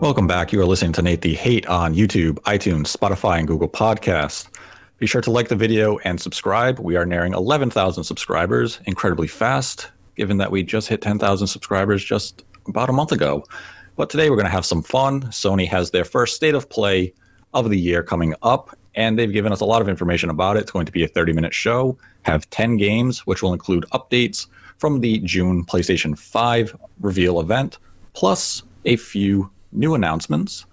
Welcome back. You are listening to Nate the Hate on YouTube, iTunes, Spotify, and Google Podcasts. Be sure to like the video and subscribe. We are nearing 11,000 subscribers incredibly fast, given that we just hit 10,000 subscribers just about a month ago. But today we're going to have some fun. Sony has their first state of play of the year coming up, and they've given us a lot of information about it. It's going to be a 30-minute show, have 10 games, which will include updates from the June PlayStation 5 reveal event, plus a few new announcements.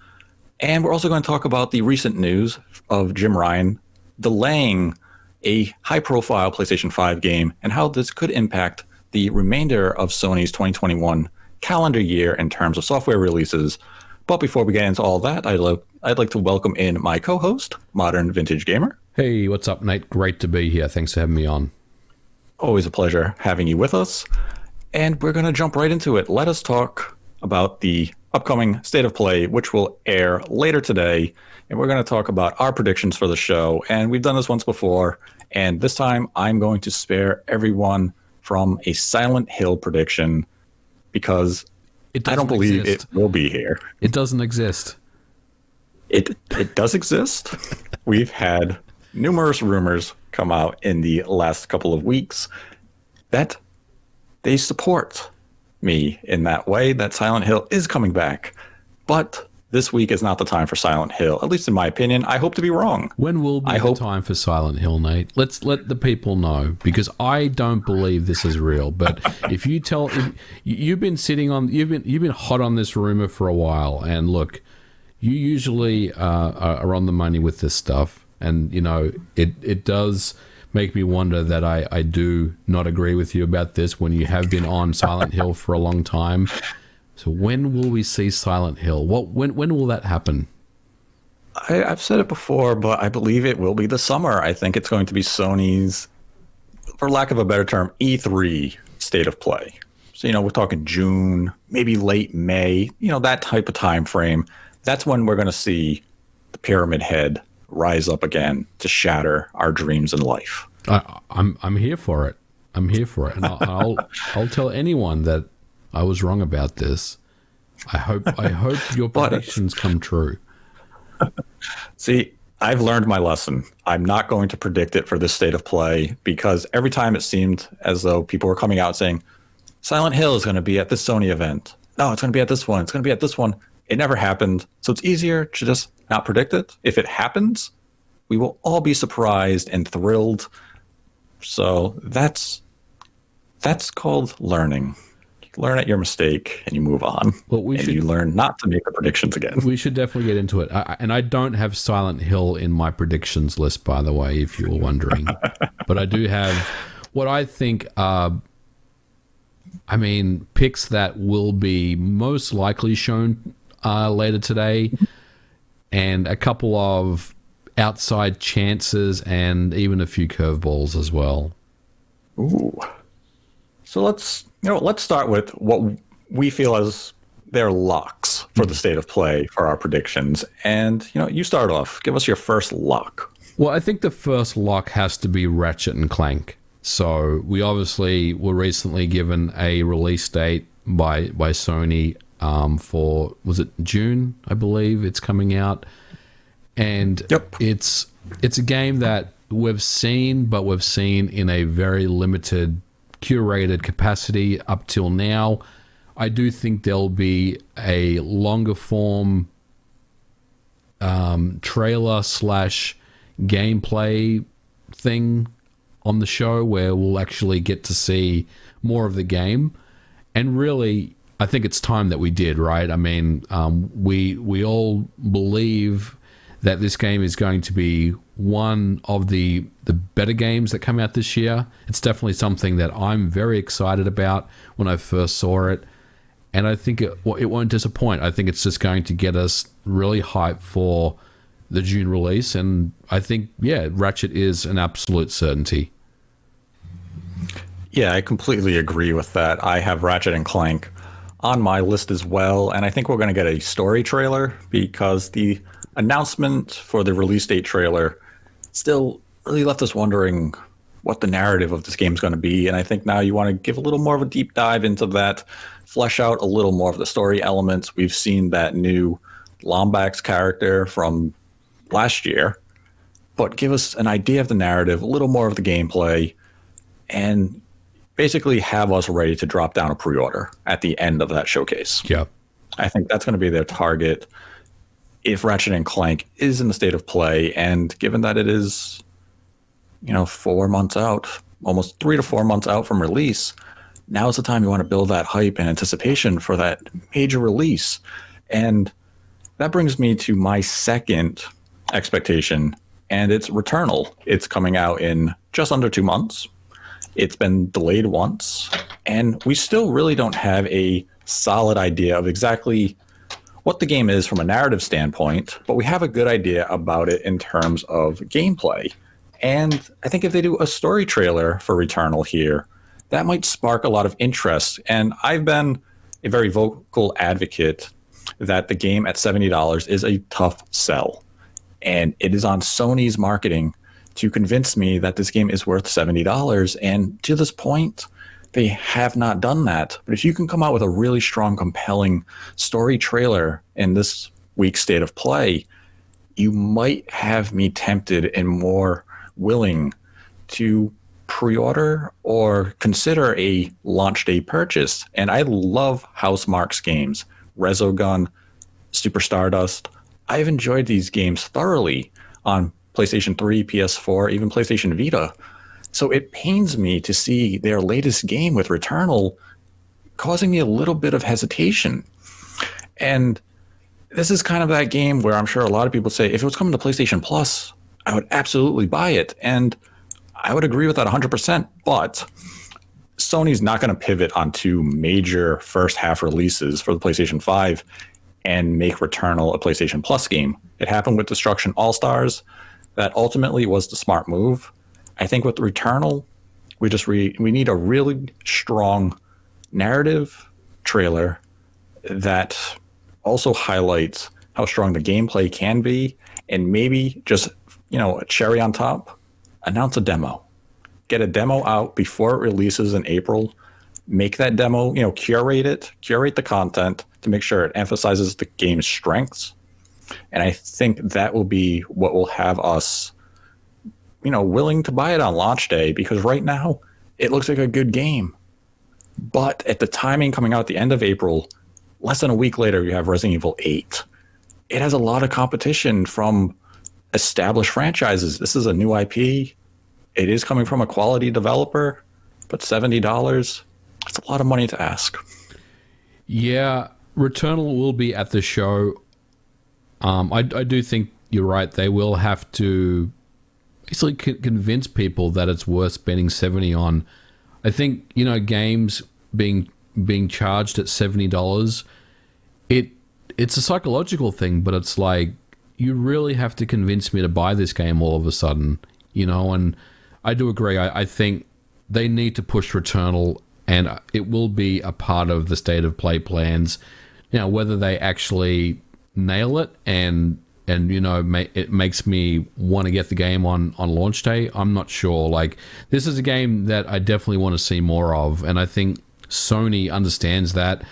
And we're also going to talk about the recent news of Jim Ryan delaying a high-profile PlayStation 5 game and how this could impact the remainder of Sony's 2021 calendar year in terms of software releases. But before we get into all that, I'd like to welcome in my co-host, Modern Vintage Gamer. Hey, what's up, Nate? Great to be here. Thanks for having me on. Always a pleasure having you with us. And we're going to jump right into it. Let us talk about the upcoming State of Play, which will air later today. And we're going to talk about our predictions for the show. And we've done this once before. And this time, I'm going to spare everyone from a Silent Hill prediction because I don't believe it will be here. It doesn't exist. It does exist. We've had numerous rumors come out in the last couple of weeks that they support me in that way, that Silent Hill is coming back. But this week is not the time for Silent Hill, at least in my opinion. I hope to be wrong. When will be the time for Silent Hill, Nate? Let's let the people know, because I don't believe this is real. But if you've been sitting on, you've been hot on this rumor for a while, and look, you usually are on the money with this stuff, and you know it does make me wonder that I do not agree with you about this when you have been on Silent Hill for a long time. So when will we see Silent Hill? When will that happen? I've said it before, but I believe it will be the summer. I think it's going to be Sony's, for lack of a better term, E3 State of Play. So, we're talking June, maybe late May, that type of time frame. That's when we're going to see the Pyramid Head rise up again to shatter our dreams in life. I'm here for it. I'm here for it, and I'll tell anyone that I was wrong about this. I hope your predictions come true. See, I've learned my lesson. I'm not going to predict it for this State of Play, because every time it seemed as though people were coming out saying Silent Hill is going to be at this Sony event. No, it's going to be at this one. It's going to be at this one. It never happened. So it's easier to just not predict it. If it happens, we will all be surprised and thrilled. So that's called learning. You learn at your mistake and you move on. Well, you learn not to make the predictions again. We should definitely get into it. And I don't have Silent Hill in my predictions list, by the way, if you were wondering. But I do have what I think picks that will be most likely shown later today, and a couple of outside chances and even a few curveballs as well. Ooh. So let's start with what we feel as their locks for the State of Play for our predictions. And, you start off. Give us your first lock. Well, I think the first lock has to be Ratchet and Clank. So we obviously were recently given a release date by Sony for, was it June, I believe it's coming out. And yep. It's a game that we've seen in a very limited, curated capacity up till now. I do think there'll be a longer form trailer / gameplay thing on the show where we'll actually get to see more of the game. And really, I think it's time that we did, right? I mean, we all believe that this game is going to be one of the better games that come out this year. It's definitely something that I'm very excited about when I first saw it. And I think it won't disappoint. I think it's just going to get us really hyped for the June release. And I think, Ratchet is an absolute certainty. Yeah, I completely agree with that. I have Ratchet and Clank on my list as well. And I think we're going to get a story trailer, because the announcement for the release date trailer still really left us wondering what the narrative of this game is going to be. And I think now you want to give a little more of a deep dive into that, flesh out a little more of the story elements. We've seen that new Lombax character from last year, but give us an idea of the narrative, a little more of the gameplay, and basically have us ready to drop down a pre-order at the end of that showcase. Yeah. I think that's going to be their target if Ratchet and Clank is in the state of play. And given that it is, 4 months out, almost 3 to 4 months out from release, now is the time you want to build that hype and anticipation for that major release. And that brings me to my second expectation, and it's Returnal. It's coming out in just under 2 months. It's been delayed once, and we still really don't have a solid idea of exactly what the game is from a narrative standpoint, but we have a good idea about it in terms of gameplay. And I think if they do a story trailer for Returnal here, that might spark a lot of interest. And I've been a very vocal advocate that the game at $70 is a tough sell. And it is on Sony's marketing to convince me that this game is worth $70. And to this point, they have not done that. But if you can come out with a really strong, compelling story trailer in this week's state of play, you might have me tempted and more willing to pre-order or consider a launch day purchase. And I love Housemarque's games, Resogun, Super Stardust. I've enjoyed these games thoroughly on PlayStation 3, PS4, even PlayStation Vita. So it pains me to see their latest game with Returnal causing me a little bit of hesitation. And this is kind of that game where I'm sure a lot of people say, if it was coming to PlayStation Plus, I would absolutely buy it. And I would agree with that 100%. But Sony's not going to pivot on two major first half releases for the PlayStation 5 and make Returnal a PlayStation Plus game. It happened with Destruction All-Stars. That ultimately was the smart move. I think with Returnal, we need a really strong narrative trailer that also highlights how strong the gameplay can be, and maybe just, a cherry on top, announce a demo. Get a demo out before it releases in April. Make that demo, curate the content to make sure it emphasizes the game's strengths. And I think that will be what will have us, willing to buy it on launch day, because right now it looks like a good game. But at the timing coming out at the end of April, less than a week later, you have Resident Evil 8. It has a lot of competition from established franchises. This is a new IP. It is coming from a quality developer, but $70, it's a lot of money to ask. Yeah, Returnal will be at the show. I do think you're right. They will have to basically convince people that it's worth spending $70 on. I think, games being charged at $70, it's a psychological thing, but it's like, you really have to convince me to buy this game all of a sudden, and I do agree. I think they need to push Returnal, and it will be a part of the state of play plans. Now, whether they actually nail it and it makes me want to get the game on launch day, I'm not sure. Like, this is a game that I definitely want to see more of, and I think Sony understands that,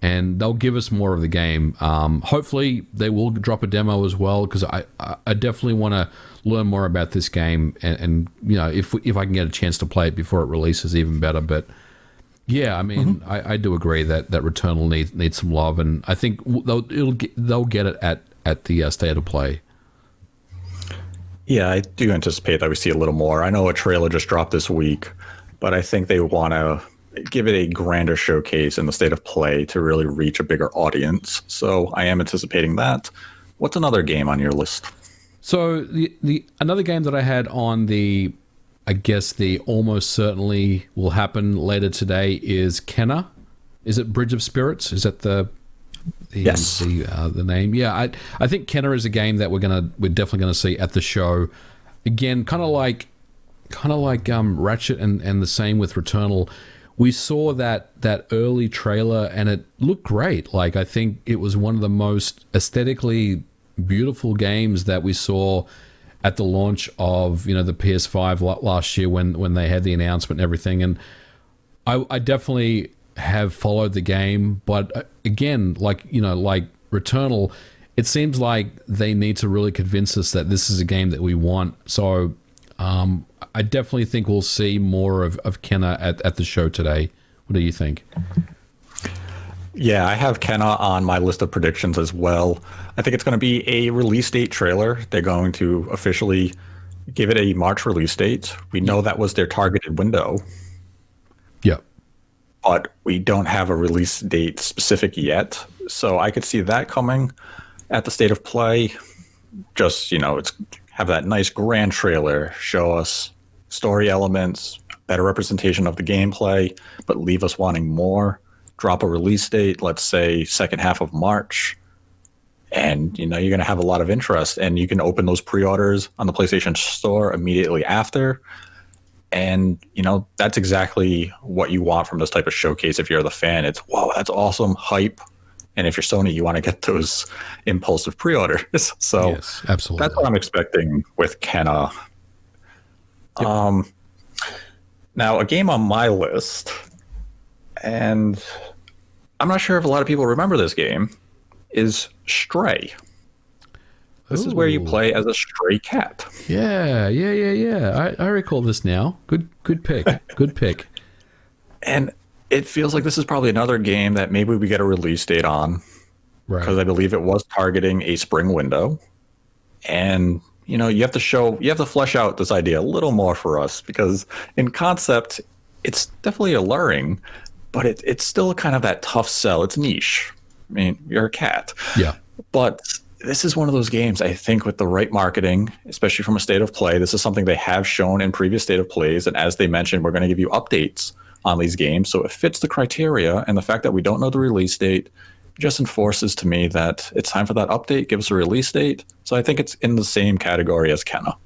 and they'll give us more of the game. Hopefully they will drop a demo as well, because I definitely want to learn more about this game, and if I can get a chance to play it before it releases, even better. But yeah, I mean, I do agree that Returnal needs some love, and I think they'll get it at the state of play. Yeah, I do anticipate that we see a little more. I know a trailer just dropped this week, but I think they want to give it a grander showcase in the state of play to really reach a bigger audience. So I am anticipating that. What's another game on your list? So the another game that I had on the almost certainly will happen later today is Kenna. Is it Bridge of Spirits? Is that yes, the name? Yeah, I think Kenna is a game that we're definitely gonna see at the show. Again, kind of like Ratchet and the same with Returnal. We saw that early trailer and it looked great. Like, I think it was one of the most aesthetically beautiful games that we saw at the launch of the PS5 last year when they had the announcement and everything. And I definitely have followed the game, but again, like Returnal, it seems like they need to really convince us that this is a game that we want. So I definitely think we'll see more of Kenna at the show today. What do you think? Yeah, I have Kenna on my list of predictions as well. I think it's going to be a release date trailer. They're going to officially give it a March release date. We know that was their targeted window. Yeah. But we don't have a release date specific yet. So I could see that coming at the State of Play. Just, it's have that nice grand trailer, show us story elements, better representation of the gameplay, but leave us wanting more. Drop a release date, let's say second half of March. And, you're going to have a lot of interest. And you can open those pre-orders on the PlayStation Store immediately after. And, that's exactly what you want from this type of showcase if you're the fan. It's, whoa, that's awesome, hype. And if you're Sony, you want to get those impulsive pre-orders. So yes, absolutely. That's what I'm expecting with Kenna. Yep. Now, a game on my list, and I'm not sure if a lot of people remember this game, is Stray. This is where you play as a stray cat. Yeah. I recall this now. Good pick. Good pick. And it feels like this is probably another game that maybe we get a release date on. Right. Because I believe it was targeting a spring window. And, you have to flesh out this idea a little more for us, because in concept, it's definitely alluring, but it's still kind of that tough sell. It's niche. I mean, you're a cat. Yeah. But this is one of those games, I think, with the right marketing, especially from a State of Play. This is something they have shown in previous State of Plays. And as they mentioned, we're going to give you updates on these games. So it fits the criteria. And the fact that we don't know the release date just enforces to me that it's time for that update. Give us a release date. So I think it's in the same category as Kenna.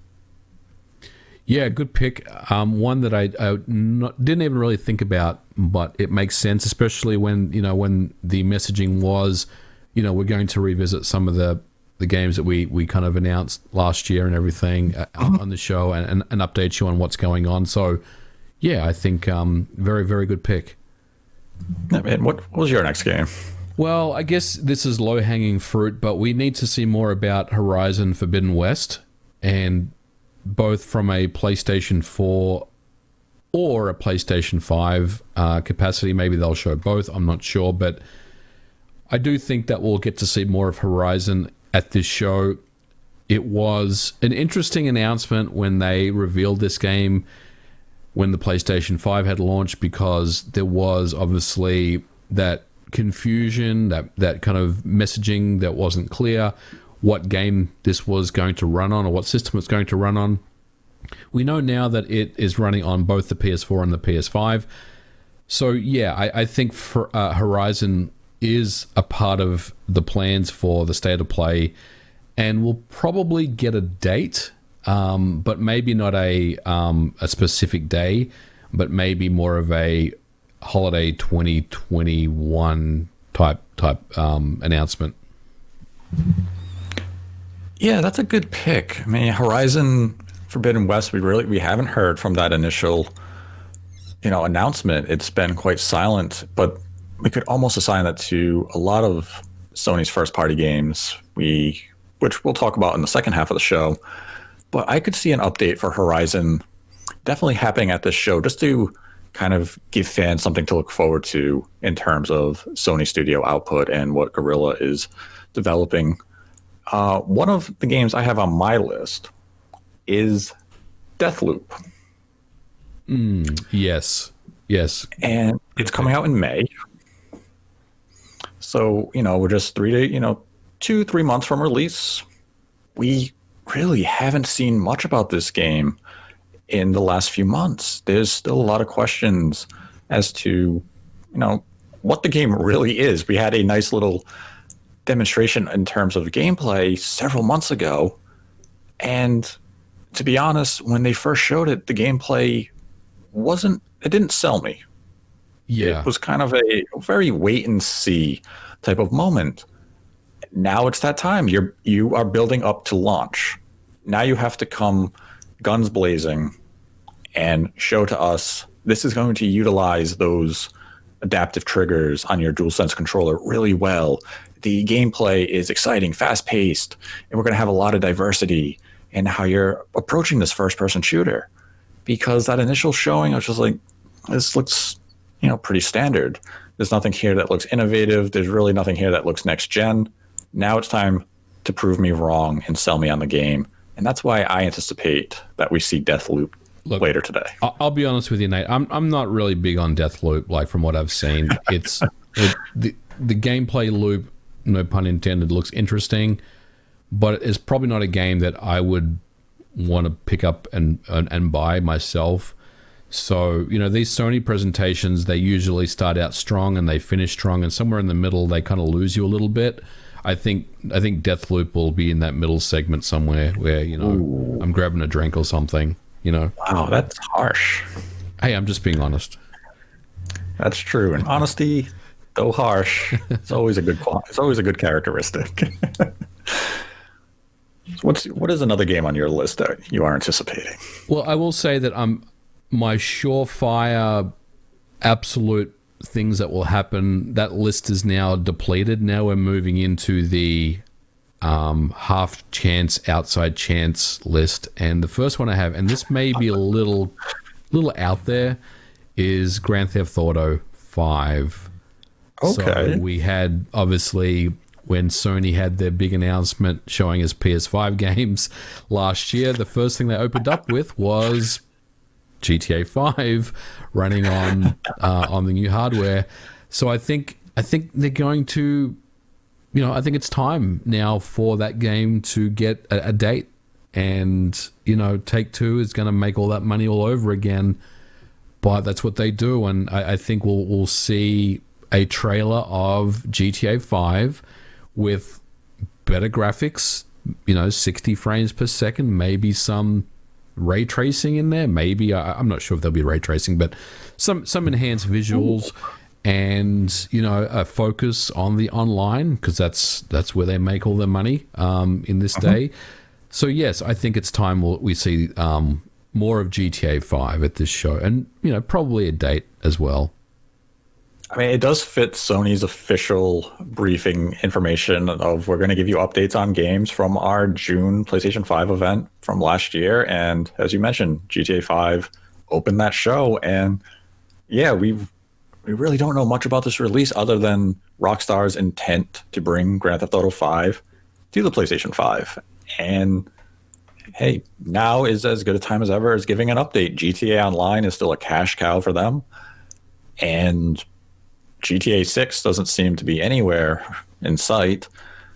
Yeah, good pick. One that I didn't even really think about, but it makes sense, especially when the messaging was, we're going to revisit some of the games that we kind of announced last year and everything on the show and update you on what's going on. So, yeah, I think very, very good pick. And what was your next game? Well, I guess this is low-hanging fruit, but we need to see more about Horizon Forbidden West, and both from a PlayStation 4 or a PlayStation 5 capacity. Maybe they'll show both. I'm not sure, but I do think that we'll get to see more of Horizon at this show. It was an interesting announcement when they revealed this game when the PlayStation 5 had launched, because there was obviously that confusion, that kind of messaging that wasn't clear what game this was going to run on or what system it's going to run on. We know now that it is running on both the PS4 and the PS5. So yeah, I think for Horizon is a part of the plans for the State of Play, and we'll probably get a date, but maybe not a specific day, but maybe more of a holiday 2021 type announcement. Yeah, that's a good pick. I mean, Horizon Forbidden West, we haven't heard from that initial, announcement. It's been quite silent, but we could almost assign that to a lot of Sony's first-party games, which we'll talk about in the second half of the show. But I could see an update for Horizon definitely happening at this show, just to kind of give fans something to look forward to in terms of Sony studio output and what Guerrilla is developing. One of the games I have on my list is Deathloop. Yes. And it's coming out in May. So, we're just 2-3 months from release. We really haven't seen much about this game in the last few months. There's still a lot of questions as to, what the game really is. We had a nice little demonstration in terms of gameplay several months ago, and to be honest, when they first showed it, the gameplay it didn't sell me. Yeah, it was kind of a very wait and see type of moment. Now it's that time. You are building up to launch, now you have to come guns blazing and show to us this is going to utilize those adaptive triggers on your DualSense controller really well. The gameplay is exciting, fast-paced, and we're going to have a lot of diversity in how you're approaching this first-person shooter. Because that initial showing, I was just like, this looks, pretty standard. There's nothing here that looks innovative. There's really nothing here that looks next-gen. Now it's time to prove me wrong and sell me on the game. And that's why I anticipate that we see Deathloop later today. I'll be honest with you, Nate. I'm not really big on Deathloop, like from what I've seen. The gameplay loop, no pun intended, looks interesting, but it's probably not a game that I would want to pick up and buy myself. So, these Sony presentations, they usually start out strong and they finish strong, and somewhere in the middle they kind of lose you a little bit. I think Deathloop will be in that middle segment somewhere where, Ooh. I'm grabbing a drink or something. Wow, that's harsh. Hey, I'm just being honest. That's true. And honesty, though harsh, it's always a good characteristic. What is another game on your list that you are anticipating? Well, I will say that my surefire absolute things that will happen, that list is now depleted. Now we're moving into the half chance, outside chance list. And the first one I have, and this may be a little out there, is Grand Theft Auto 5. Okay. So we had, obviously, when Sony had their big announcement showing us PS5 games last year, the first thing they opened up with was GTA 5 running on the new hardware. So I think they're going to, I think it's time now for that game to get a date, and Take-Two is going to make all that money all over again. But that's what they do, and I think we'll see a trailer of GTA 5 with better graphics, 60 frames per second, maybe some ray tracing in there. Maybe I'm not sure if there'll be ray tracing, but some enhanced visuals. And a focus on the online, because that's where they make all their money in this day. So yes, I think it's time we see more of GTA 5 at this show, and probably a date as well. I mean, it does fit Sony's official briefing information of we're going to give you updates on games from our June PlayStation 5 event from last year. And as you mentioned, GTA 5 opened that show. And yeah, we really don't know much about this release other than Rockstar's intent to bring Grand Theft Auto 5 to the PlayStation 5. And hey, now is as good a time as ever as giving an update. GTA Online is still a cash cow for them. And GTA 6 doesn't seem to be anywhere in sight.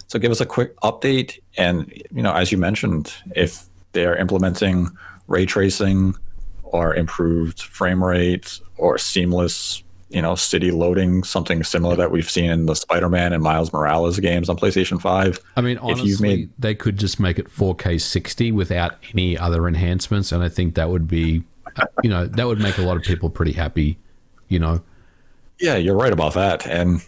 So give us a quick update. And, as you mentioned, if they're implementing ray tracing or improved frame rate or seamless, city loading, something similar that we've seen in the Spider-Man and Miles Morales games on PlayStation 5. I mean, honestly, they could just make it 4K 60 without any other enhancements. And I think that would be, that would make a lot of people pretty happy, Yeah, you're right about that. And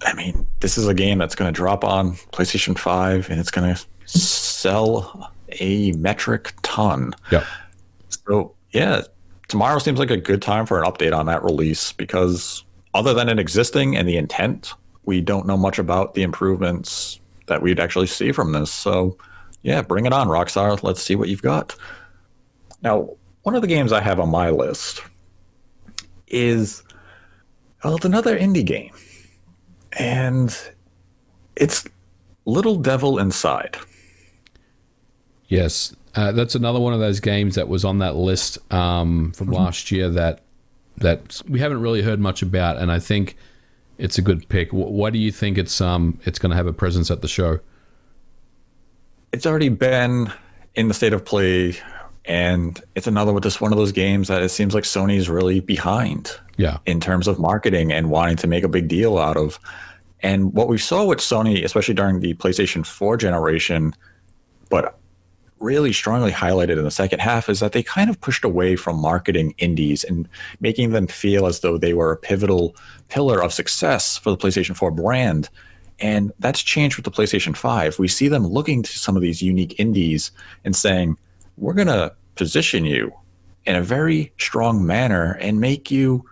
I mean, this is a game that's going to drop on PlayStation 5 and it's going to sell a metric ton. Yeah. So, yeah, tomorrow seems like a good time for an update on that release, because other than it existing and the intent, we don't know much about the improvements that we'd actually see from this. So, yeah, bring it on, Rockstar. Let's see what you've got. Now, one of the games I have on my list is, well, it's another indie game, and it's Little Devil Inside. Yes, that's another one of those games that was on that list from last year that we haven't really heard much about, and I think it's a good pick. Why do you think it's going to have a presence at the show? It's already been in the state of play, and it's one of those games that it seems like Sony's really behind. Yeah. In terms of marketing and wanting to make a big deal out of. And what we saw with Sony, especially during the PlayStation 4 generation, but really strongly highlighted in the second half, is that they kind of pushed away from marketing indies and making them feel as though they were a pivotal pillar of success for the PlayStation 4 brand. And that's changed with the PlayStation 5. We see them looking to some of these unique indies and saying, we're going to position you in a very strong manner and make you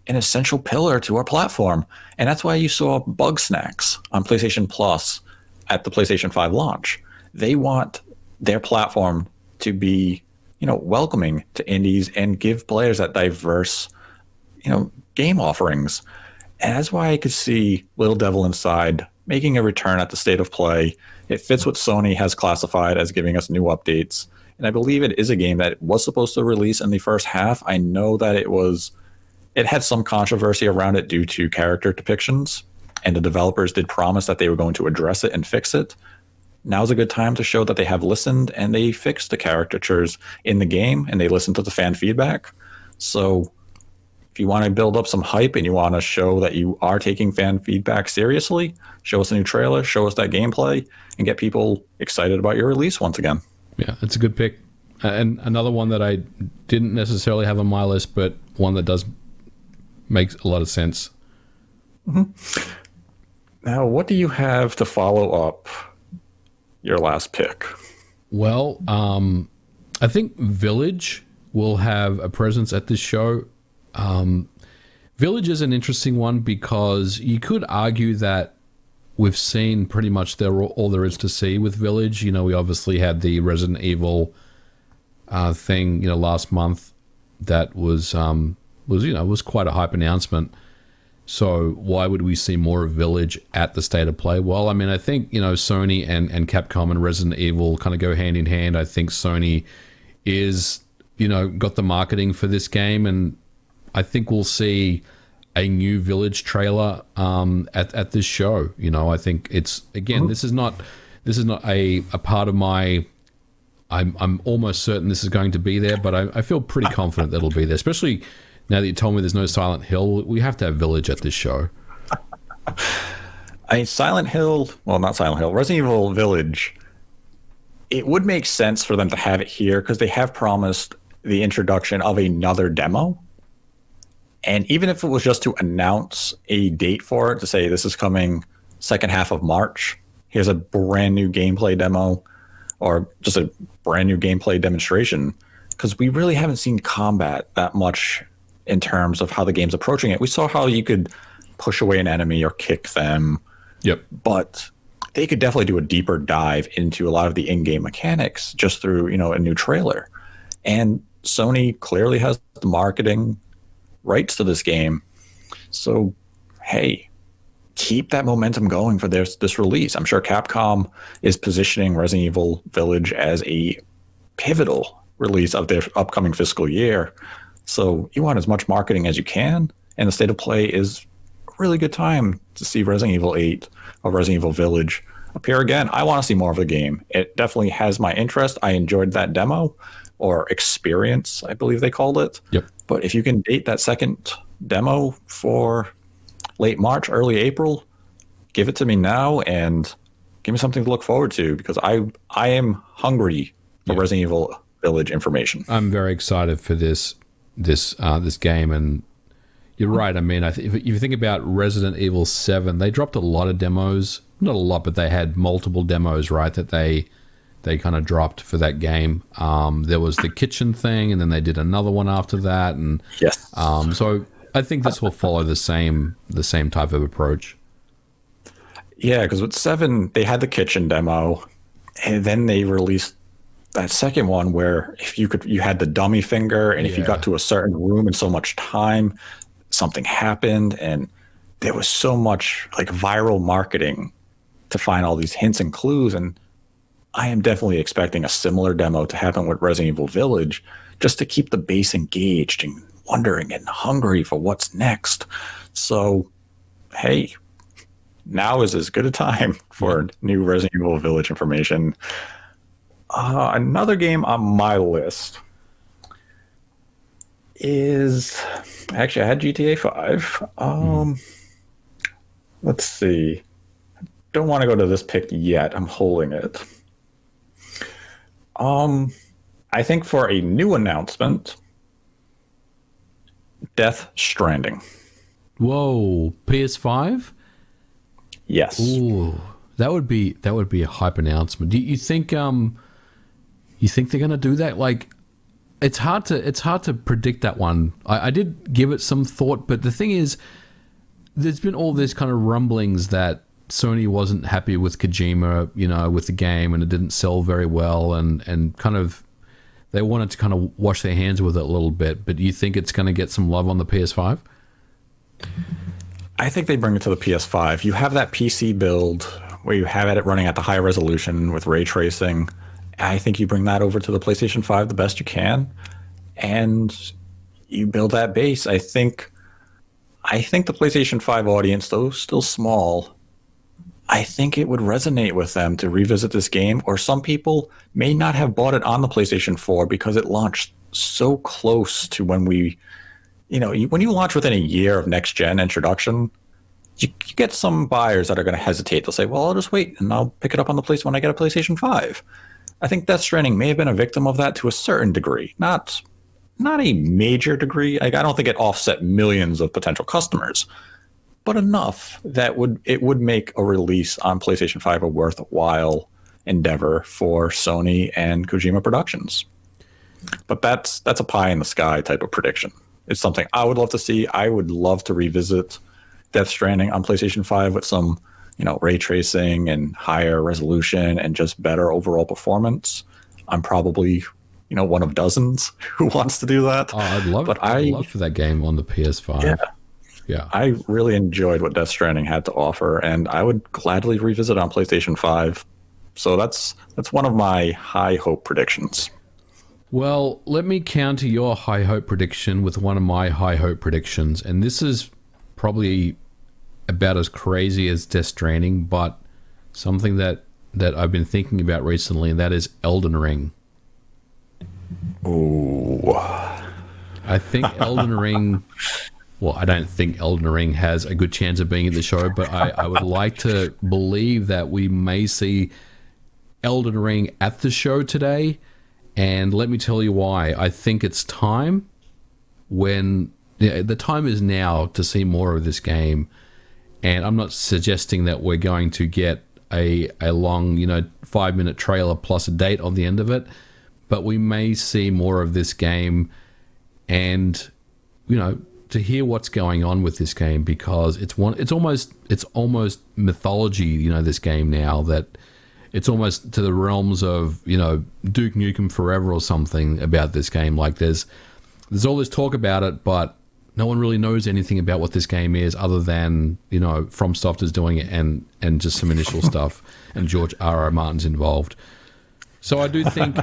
an essential pillar to our platform. And that's why you saw Bug Snacks on PlayStation Plus at the PlayStation 5 launch. They want their platform to be, welcoming to indies and give players that diverse, game offerings. And that's why I could see Little Devil Inside making a return at the State of Play. It fits what Sony has classified as giving us new updates. And I believe it is a game that was supposed to release in the first half. I know that it had some controversy around it due to character depictions, and the developers did promise that they were going to address it and fix it. Now's a good time to show that they have listened and they fixed the caricatures in the game and they listened to the fan feedback. So if you want to build up some hype and you want to show that you are taking fan feedback seriously, show us a new trailer, show us that gameplay, and get people excited about your release once again. Yeah, it's a good pick. And another one that I didn't necessarily have on my list, but one that does make a lot of sense. Mm-hmm. Now, what do you have to follow up your last pick? Well, I think Village will have a presence at this show. Village is an interesting one because you could argue that we've seen pretty much all there is to see with Village. We obviously had the Resident Evil thing, last month that was quite a hype announcement. So why would we see more of Village at the State of Play? Well, I mean, I think, Sony and Capcom and Resident Evil kind of go hand in hand. I think Sony is, got the marketing for this game, and I think we'll see a new Village trailer at this show. I think it's, again, this is not a part of my, I'm almost certain this is going to be there, but I feel pretty confident that it'll be there, especially now that you told me there's no Silent Hill. We have to have Village at this show. Resident Evil Village, it would make sense for them to have it here because they have promised the introduction of another demo. And even if it was just to announce a date for it, to say this is coming second half of March, here's a brand new gameplay demo or just a brand new gameplay demonstration, because we really haven't seen combat that much in terms of how the game's approaching it. We saw how you could push away an enemy or kick them. Yep. But they could definitely do a deeper dive into a lot of the in-game mechanics just through, a new trailer. And Sony clearly has the marketing rights to this game. So, hey, keep that momentum going for this release. I'm sure Capcom is positioning Resident Evil Village as a pivotal release of their upcoming fiscal year. So you want as much marketing as you can, and the State of Play is a really good time to see Resident Evil 8 or Resident Evil Village appear again. I want to see more of the game. It definitely has my interest. I enjoyed that demo or experience, I believe they called it. Yep. But if you can date that second demo for late March, early April, give it to me now and give me something to look forward to, because I am hungry for Resident Evil Village information. I'm very excited for this game, and you're right. I mean, if you think about Resident Evil 7, they dropped a lot of demos. Not a lot, but they had multiple demos, right, that they kind of dropped for that game. There was the kitchen thing, and then they did another one after that, and yes. So I think this will follow the same type of approach. Yeah, because with 7, they had the kitchen demo, and then they released that second one where if you had the dummy finger, and if you got to a certain room in so much time, something happened, and there was so much like viral marketing to find all these hints and clues. And I am definitely expecting a similar demo to happen with Resident Evil Village, just to keep the base engaged and wondering and hungry for what's next. So, hey, now is as good a time for new Resident Evil Village information. Another game on my list is, actually, I had GTA 5. Let's see. Don't want to go to this pick yet. I'm holding it. I think for a new announcement, Death Stranding. Whoa, PS5? Yes. Ooh, that would be a hype announcement. Do you think they're going to do that? Like, it's hard to predict that one. I did give it some thought, but the thing is, there's been all this kind of rumblings that Sony wasn't happy with Kojima, with the game, and it didn't sell very well, and kind of they wanted to kind of wash their hands with it a little bit. But do you think it's going to get some love on the PS5? I think they bring it to the PS5. You have that PC build where you have it running at the high resolution with ray tracing. I think you bring that over to the PlayStation 5 the best you can, and you build that base. I think the PlayStation 5 audience, though still small, I think it would resonate with them to revisit this game, or some people may not have bought it on the PlayStation 4 because it launched so close to when when you launch within a year of next gen introduction, you get some buyers that are going to hesitate. They'll say, well, I'll just wait and I'll pick it up on the place when I get a PlayStation 5. I think Death Stranding may have been a victim of that to a certain degree, not a major degree. I don't think it offset millions of potential customers, but enough that it would make a release on PlayStation 5 a worthwhile endeavor for Sony and Kojima Productions. But that's a pie in the sky type of prediction. It's something I would love to see. I would love to revisit Death Stranding on PlayStation 5 with some, ray tracing and higher resolution and just better overall performance. I'm probably, one of dozens who wants to do that. Oh, I'd love for that game on the PS5. Yeah. I really enjoyed what Death Stranding had to offer, and I would gladly revisit on PlayStation 5. So that's one of my high hope predictions. Well, let me counter your high hope prediction with one of my high hope predictions, and this is probably about as crazy as Death Stranding, but something that I've been thinking about recently, and that is Elden Ring. Ooh. I think Elden Ring... Well, I don't think Elden Ring has a good chance of being at the show, but I would like to believe that we may see Elden Ring at the show today, and let me tell you why. I think it's time the time is now to see more of this game. And I'm not suggesting that we're going to get a long, 5-minute trailer plus a date on the end of it, but we may see more of this game and, to hear what's going on with this game, because it's almost mythology, this game now, that it's almost to the realms of, Duke Nukem Forever or something about this game. Like there's all this talk about it, but no one really knows anything about what this game is other than, FromSoft is doing it and just some initial stuff, and George R.R. Martin's involved. So I do think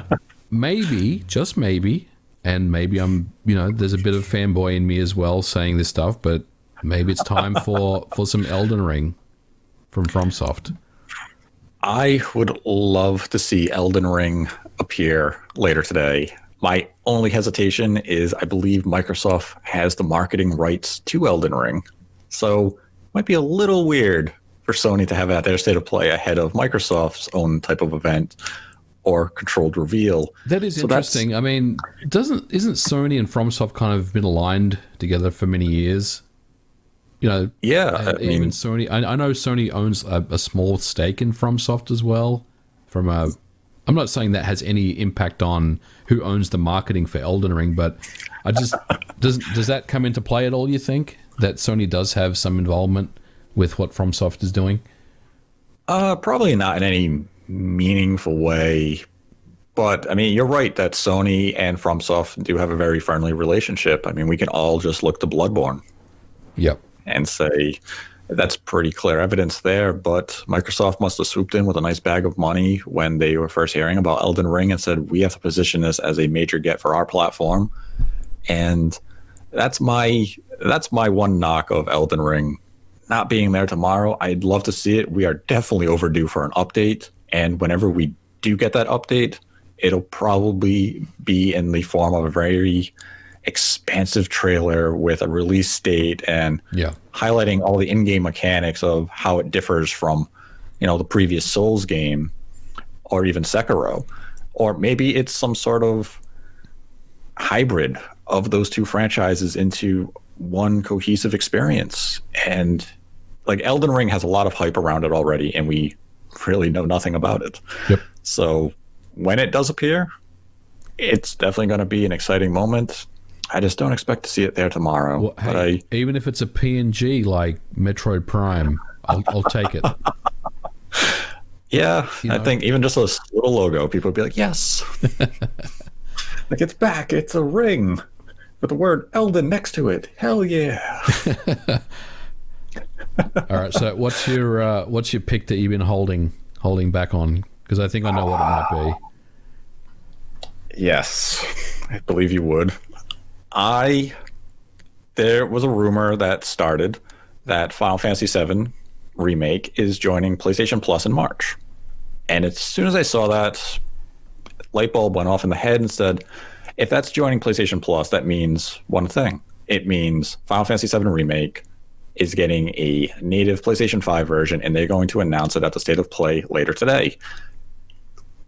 maybe, just maybe, and maybe I'm, there's a bit of fanboy in me as well saying this stuff, but maybe it's time for some Elden Ring from FromSoft. I would love to see Elden Ring appear later today. My only hesitation is I believe Microsoft has the marketing rights to Elden Ring. So it might be a little weird for Sony to have it at their state of play ahead of Microsoft's own type of event or controlled reveal. That is interesting. I mean, isn't Sony and FromSoft kind of been aligned together for many years? Yeah. Even Sony. I know Sony owns a small stake in FromSoft as well. I'm not saying that has any impact on who owns the marketing for Elden Ring, but does that come into play at all, you think? That Sony does have some involvement with what FromSoft is doing? Probably not in any meaningful way. But, I mean, you're right that Sony and FromSoft do have a very friendly relationship. I mean, we can all just look to Bloodborne. Yep. And say that's pretty clear evidence there, but Microsoft must have swooped in with a nice bag of money when they were first hearing about Elden Ring and said, we have to position this as a major get for our platform. And that's my one knock of Elden Ring not being there tomorrow. I'd love to see it. We are definitely overdue for an update. And whenever we do get that update, it'll probably be in the form of a very expansive trailer with a release date and highlighting all the in-game mechanics of how it differs from, the previous Souls game or even Sekiro. Or maybe it's some sort of hybrid of those two franchises into one cohesive experience. And like Elden Ring has a lot of hype around it already, and we really know nothing about it. Yep. So when it does appear, it's definitely going to be an exciting moment. I just don't expect to see it there tomorrow. Well, but hey, even if it's a PNG like Metroid Prime, I'll take it. Yeah, I think even just a little logo, people would be like, yes. Like, it's back. It's a ring with the word Elden next to it. Hell yeah. All right, so what's your pick that you've been holding back on? Because I think I know what it might be. Yes, I believe you would. There was a rumor that started that Final Fantasy VII Remake is joining PlayStation Plus in March. And as soon as I saw that, light bulb went off in the head and said, if that's joining PlayStation Plus, that means one thing. It means Final Fantasy VII Remake is getting a native PlayStation 5 version, and they're going to announce it at the State of Play later today.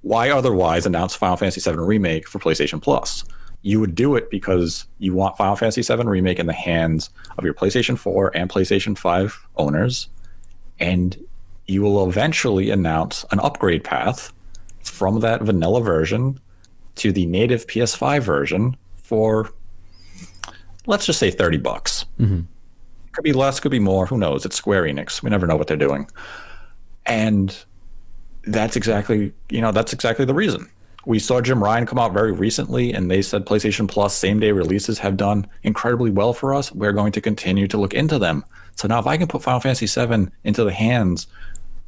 Why otherwise announce Final Fantasy VII Remake for PlayStation Plus? You would do it because you want Final Fantasy VII Remake in the hands of your PlayStation 4 and PlayStation 5 owners, and you will eventually announce an upgrade path from that vanilla version to the native PS5 version for, let's just say, $30. Mm-hmm. Could be less, could be more, who knows? It's Square Enix. We never know what they're doing. And that's exactly the reason. We saw Jim Ryan come out very recently, and they said PlayStation Plus same-day releases have done incredibly well for us. We're going to continue to look into them. So now if I can put Final Fantasy VII into the hands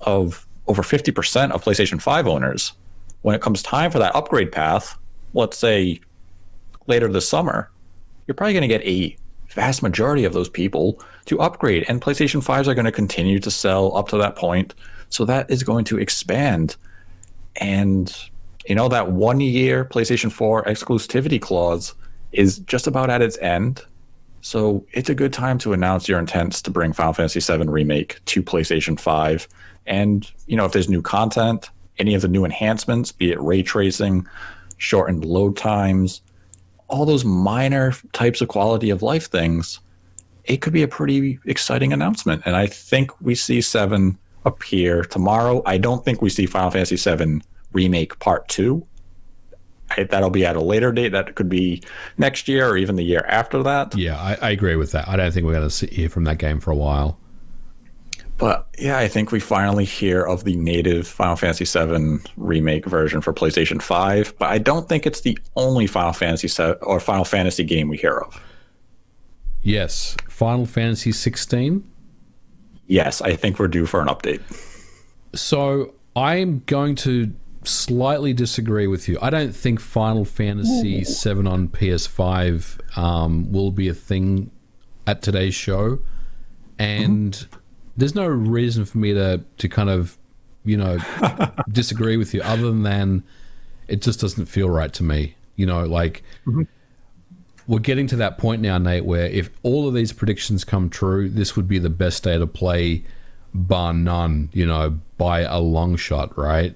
of over 50% of PlayStation 5 owners, when it comes time for that upgrade path, let's say later this summer, you're probably going to get a vast majority of those people to upgrade, and PlayStation 5s are going to continue to sell up to that point. So that is going to expand. And, that 1 year PlayStation 4 exclusivity clause is just about at its end. So it's a good time to announce your intents to bring Final Fantasy VII Remake to PlayStation 5. And, if there's new content, any of the new enhancements, be it ray tracing, shortened load times, all those minor types of quality of life things, it could be a pretty exciting announcement. And I think we see 7 appear tomorrow. I don't think we see Final Fantasy VII Remake Part 2. That'll be at a later date. That could be next year or even the year after that. Yeah, I agree with that. I don't think we're going to hear from that game for a while. But yeah, I think we finally hear of the native Final Fantasy VII Remake version for PlayStation 5. But I don't think it's the only Final Fantasy game we hear of. Yes, Final Fantasy 16. Yes, I think we're due for an update. So I'm going to slightly disagree with you. I don't think Final Fantasy 7 on PS5 will be a thing at today's show. And there's no reason for me to kind of, disagree with you other than it just doesn't feel right to me. We're getting to that point now, Nate, where if all of these predictions come true, this would be the best State of Play, bar none, by a long shot, right?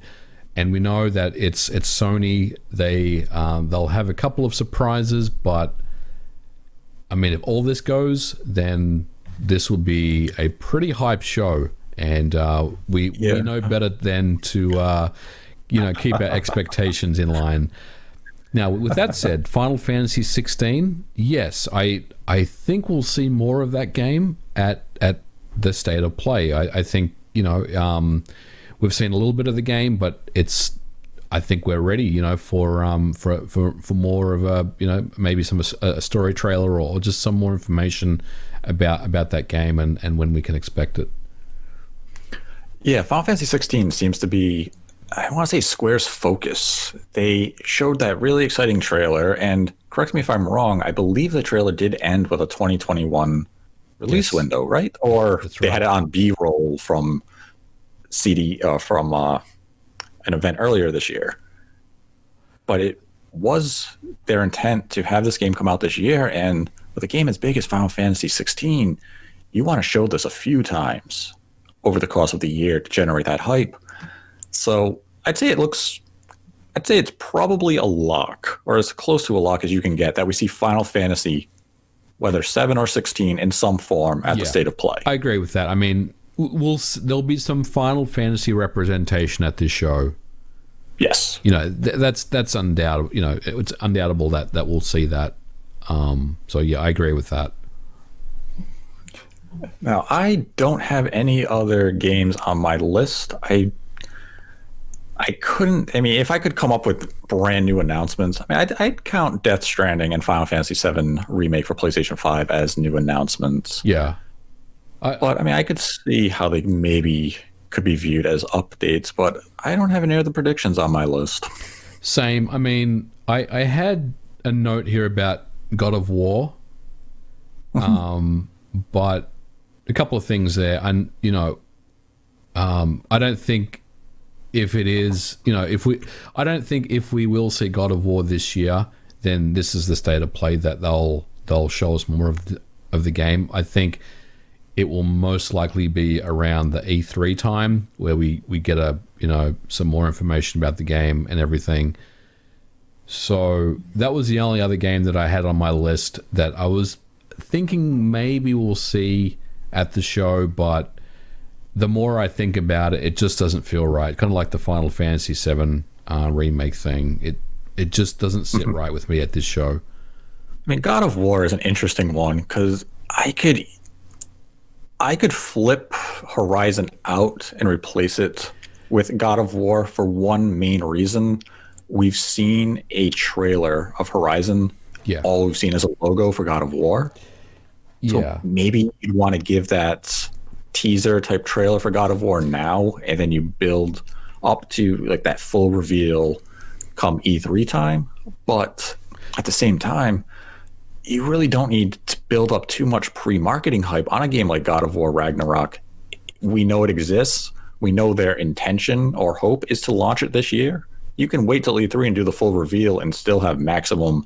And we know that it's Sony. They'll have a couple of surprises, but I mean, if all this goes, then this will be a pretty hype show, and we know better than to keep our expectations in line. Now, with that said, Final Fantasy 16, yes, I think we'll see more of that game at the State of Play. I think we've seen a little bit of the game, but I think we're ready, for more of a maybe a story trailer or just some more information about that game and when we can expect it. Yeah, Final Fantasy 16 seems to be, I want to say, Square's focus. They showed that really exciting trailer, and correct me if I'm wrong, I believe the trailer did end with a 2021 release window, right? Or they had it on B-roll from from an event earlier this year. But it was their intent to have this game come out this year, and with a game as big as Final Fantasy 16, you want to show this a few times over the course of the year to generate that hype. So I'd say it's probably a lock, or as close to a lock as you can get, that we see Final Fantasy, whether 7 or 16, in some form at the State of Play. I agree with that. I mean, there'll be some Final Fantasy representation at this show. Yes. You know, that's undoubtable. You know, it's undoubtable that we'll see that. So yeah, I agree with that. Now, I don't have any other games on my list. I couldn't. I mean, if I could come up with brand new announcements, I mean, I'd count Death Stranding and Final Fantasy VII Remake for PlayStation 5 as new announcements. Yeah. But I mean, I could see how they maybe could be viewed as updates, but I don't have any other predictions on my list. Same. I mean, I had a note here about God of War, but a couple of things there. And, you know, I don't think if it is, you know, I don't think if we will see God of War this year, then this is the state of play that they'll show us more of the game. I think it will most likely be around the E3 time where we get some more information about the game and everything. So that was the only other game that I had on my list that I was thinking maybe we'll see at the show, but the more I think about it, it just doesn't feel right. Kind of like the Final Fantasy VII remake thing. It just doesn't sit right with me at this show. I mean, God of War is an interesting one because I could flip Horizon out and replace it with God of War for one main reason. We've seen a trailer of Horizon. Yeah. All we've seen is a logo for God of War. So Yeah. maybe you'd want to give that teaser type trailer for God of War now, and then you build up to like that full reveal come E3 time. But at the same time, you really don't need to build up too much pre-marketing hype on a game like God of War Ragnarok. We know it exists. We know their intention or hope is to launch it this year. You can wait till E3 and do the full reveal and still have maximum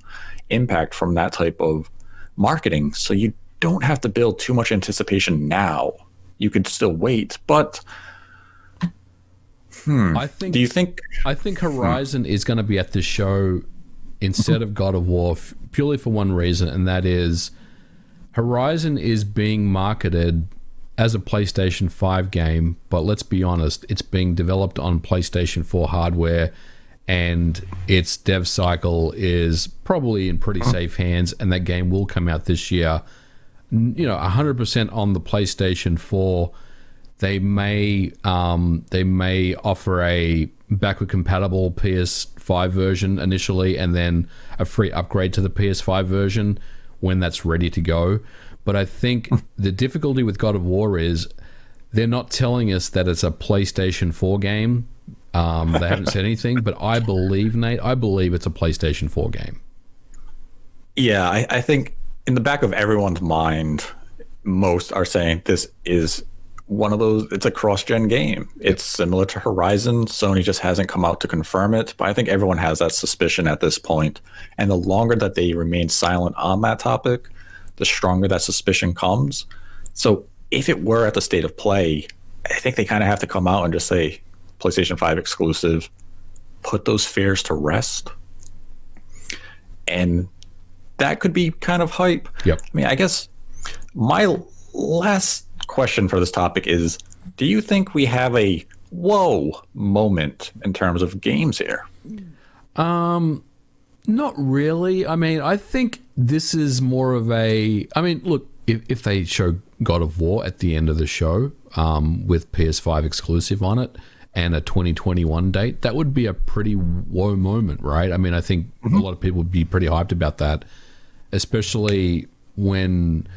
impact from that type of marketing. So you don't have to build too much anticipation now. You could still wait, but do you think? I think Horizon is going to be at the show instead of God of War purely for one reason, and that is Horizon is being marketed as a PlayStation 5 game, but let's be honest, it's being developed on PlayStation 4 hardware, and its dev cycle is probably in pretty safe hands, and that game will come out this year. You know, 100% on the PlayStation 4. They may offer a backward compatible PS5 version initially, and then a free upgrade to the PS5 version when that's ready to go. But I think the difficulty with God of War is they're not telling us that it's a PlayStation 4 game. They haven't said anything, but I believe, Nate, it's a PlayStation 4 game. Yeah, I think in the back of everyone's mind, most are saying this is one of those, it's a cross-gen game. It's similar to Horizon. Sony just hasn't come out to confirm it, but I think everyone has that suspicion at this point. And the longer that they remain silent on that topic, the stronger that suspicion comes. So if it were at the state of play, I think they kind of have to come out and just say, PlayStation 5 exclusive, put those fears to rest. And that could be kind of hype. Yep. I mean, I guess my last question for this topic is, do you think we have a whoa moment in terms of games here? Not really. I mean, I think this is more of a... I mean, look, if they show God of War at the end of the show with PS5 exclusive on it and a 2021 date, that would be a pretty whoa moment, right? I mean, I think a lot of people would be pretty hyped about that, especially when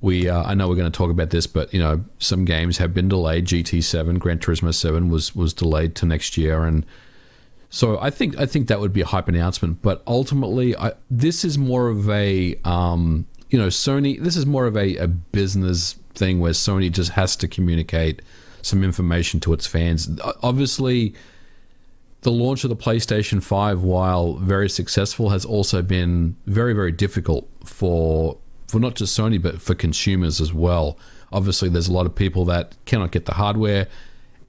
I know we're going to talk about this, but, you know, some games have been delayed. GT7, Gran Turismo 7 was delayed to next year, and so I think that would be a hype announcement. But ultimately, this is more of a Sony. This is more of a business thing where Sony just has to communicate some information to its fans. Obviously, the launch of the PlayStation 5, while very successful, has also been very, very difficult for not just Sony, but for consumers as well. Obviously, there's a lot of people that cannot get the hardware,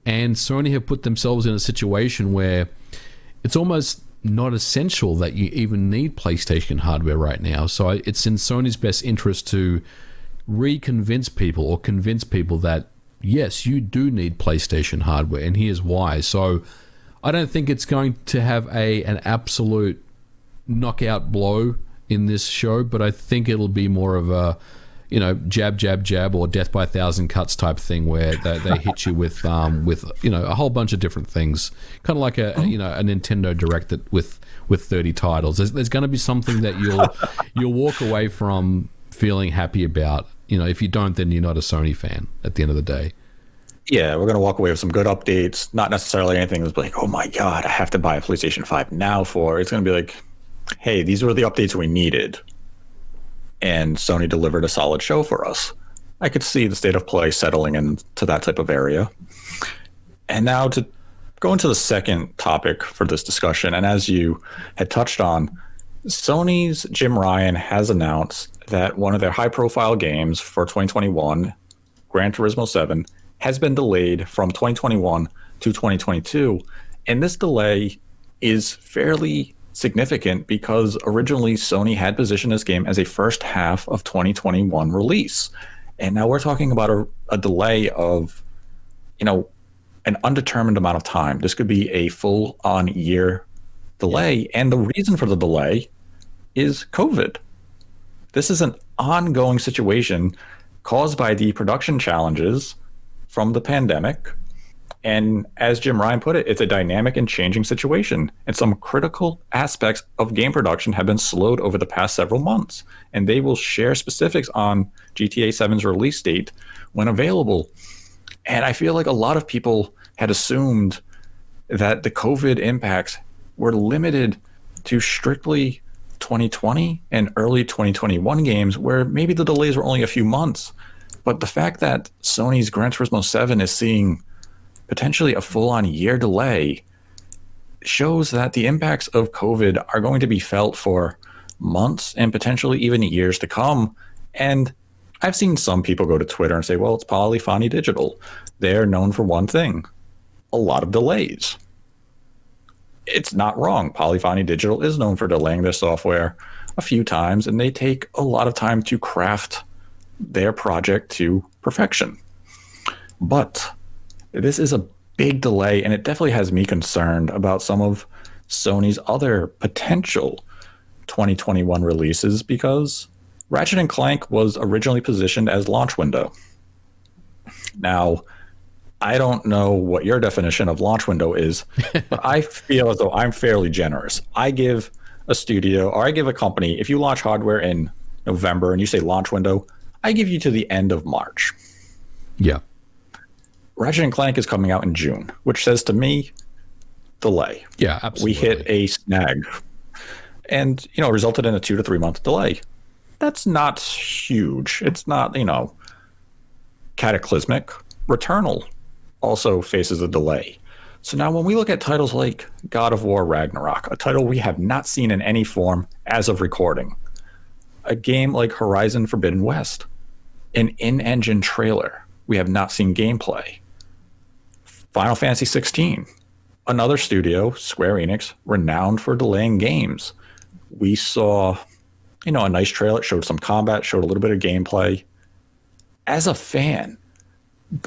and Sony have put themselves in a situation where it's almost not essential that you even need PlayStation hardware right now. So it's in Sony's best interest to convince people that yes, you do need PlayStation hardware, and here's why. So I don't think it's going to have an absolute knockout blow in this show, but I think it'll be more of a, jab, jab, jab, or death by a thousand cuts type thing, where they hit you with a whole bunch of different things, kind of like a Nintendo Direct with 30 titles. There's going to be something that you'll walk away from feeling happy about. If you don't, then you're not a Sony fan at the end of the day. Yeah, we're going to walk away with some good updates, not necessarily anything that's like, oh my God, I have to buy a PlayStation 5 now for. It's going to be like, hey, these were the updates we needed. And Sony delivered a solid show for us. I could see the state of play settling into that type of area. And now to go into the second topic for this discussion, and as you had touched on, Sony's Jim Ryan has announced that one of their high-profile games for 2021, Gran Turismo 7, has been delayed from 2021 to 2022. And this delay is fairly significant because originally Sony had positioned this game as a first half of 2021 release. And now we're talking about a delay of, an undetermined amount of time. This could be a full-on year delay. Yeah. And the reason for the delay is COVID. This is an ongoing situation caused by the production challenges from the pandemic. And as Jim Ryan put it, it's a dynamic and changing situation. And some critical aspects of game production have been slowed over the past several months. And they will share specifics on GTA 7's release date when available. And I feel like a lot of people had assumed that the COVID impacts were limited to strictly 2020 and early 2021 games, where maybe the delays were only a few months. But the fact that Sony's Gran Turismo 7 is seeing potentially a full-on year delay shows that the impacts of COVID are going to be felt for months and potentially even years to come. And I've seen some people go to Twitter and say, well, it's Polyphony Digital. They're known for one thing, a lot of delays. It's not wrong. Polyphony Digital is known for delaying their software a few times, and they take a lot of time to craft their project to perfection. But this is a big delay, and it definitely has me concerned about some of Sony's other potential 2021 releases, because Ratchet & Clank was originally positioned as launch window. Now, I don't know what your definition of launch window is, but I feel as though I'm fairly generous. I give a studio, or I give a company, if you launch hardware in November and you say launch window, I give you to the end of March. Yeah. Ratchet & Clank is coming out in June, which says to me, delay. Yeah, absolutely. We hit a snag, and resulted in a 2 to 3 month delay. That's not huge. It's not cataclysmic. Returnal also faces a delay. So now when we look at titles like God of War Ragnarok, a title we have not seen in any form as of recording, a game like Horizon Forbidden West, an in-engine trailer, we have not seen gameplay. Final Fantasy 16, another studio, Square Enix, renowned for delaying games. We saw, a nice trailer, it showed some combat, showed a little bit of gameplay. As a fan,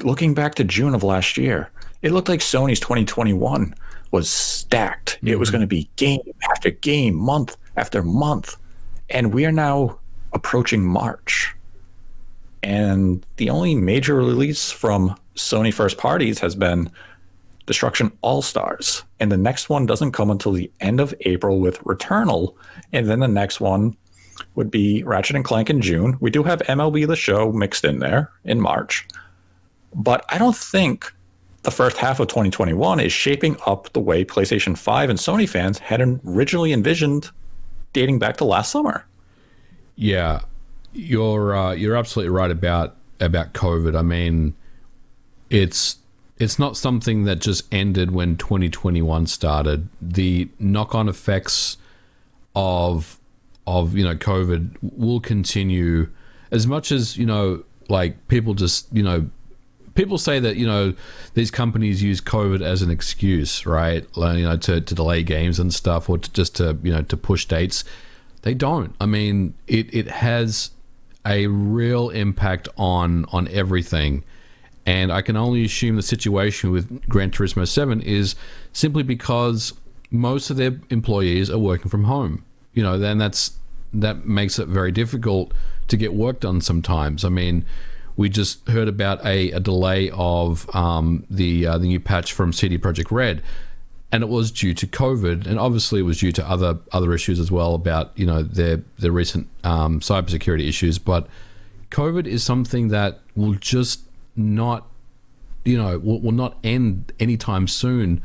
looking back to June of last year, it looked like Sony's 2021 was stacked. Mm-hmm. It was going to be game after game, month after month. And we are now approaching March. And the only major release from Sony first parties has been Destruction All-Stars. And the next one doesn't come until the end of April with Returnal. And then the next one would be Ratchet & Clank in June. We do have MLB The Show mixed in there in March. But I don't think the first half of 2021 is shaping up the way PlayStation 5 and Sony fans had originally envisioned dating back to last summer. Yeah, you're absolutely right about COVID. I mean, it's not something that just ended when 2021 started. The knock-on effects of COVID will continue, as much as like people just people say that these companies use COVID as an excuse, right? To delay games and stuff, or to push dates. They don't. I mean, it has a real impact on everything, And I can only assume the situation with Gran Turismo 7 is simply because most of their employees are working from home. Then that makes it very difficult to get work done sometimes. I mean, we just heard about a delay of the new patch from CD Projekt Red, and it was due to COVID, and obviously it was due to other issues as well about their recent cybersecurity issues. But COVID is something that will just not will not end anytime soon,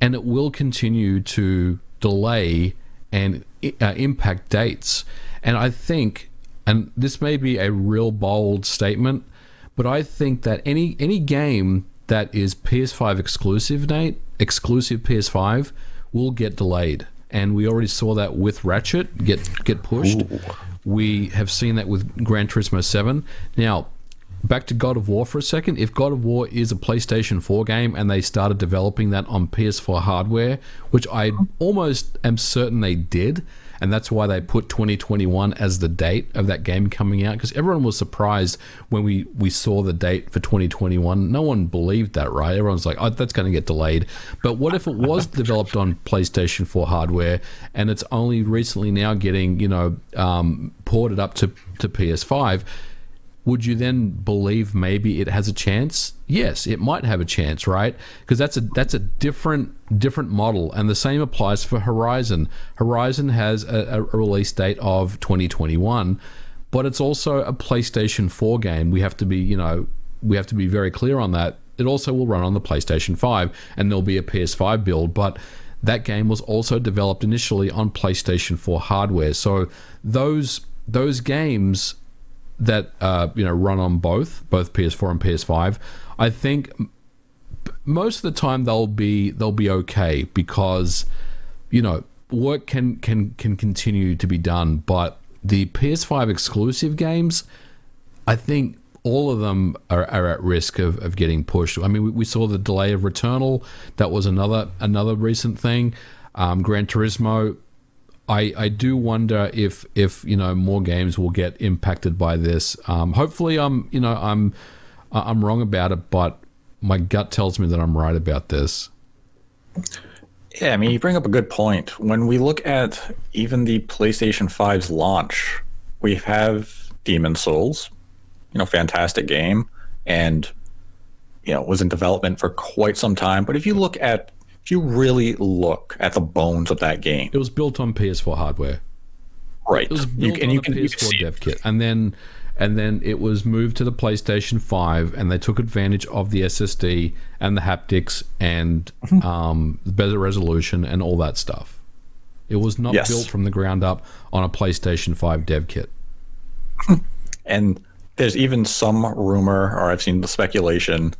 and it will continue to delay and impact dates. And I think, and this may be a real bold statement, but I think that any game that is PS5 exclusive, Nate, exclusive PS5, will get delayed. And we already saw that with Ratchet get pushed. Ooh. We have seen that with Gran Turismo 7. Now, back to God of War for a second. If God of War is a PlayStation 4 game and they started developing that on PS4 hardware, which I almost am certain they did, and that's why they put 2021 as the date of that game coming out, because everyone was surprised when we saw the date for 2021. No one believed that, right? Everyone's like, oh, that's going to get delayed. But what if it was developed on PlayStation 4 hardware and it's only recently now getting ported up to PS5? Would you then believe maybe it has a chance? Yes, it might have a chance, right? Because that's a different model, and the same applies for Horizon. Horizon has a release date of 2021, but it's also a PlayStation 4 game. We have to be very clear on that. It also will run on the PlayStation 5, and there'll be a PS5 build, but that game was also developed initially on PlayStation 4 hardware. So those games that run on both PS4 and PS5, I think most of the time they'll be okay, because work can continue to be done. But the PS5 exclusive games, I think all of them are at risk of getting pushed. I mean, we saw the delay of Returnal. That was another recent thing. Gran Turismo, I do wonder if more games will get impacted by this. Hopefully, I'm wrong about it, but my gut tells me that I'm right about this. Yeah, I mean, you bring up a good point. When we look at even the PlayStation 5's launch, we have Demon's Souls, fantastic game, and was in development for quite some time. But if you really look at the bones of that game, it was built on PS4 hardware. Right. It was built on a PS4 dev kit, and then it was moved to the PlayStation 5, and they took advantage of the SSD and the haptics and the better resolution and all that stuff. It was not built from the ground up on a PlayStation 5 dev kit. And there's even some rumor, or I've seen the speculation,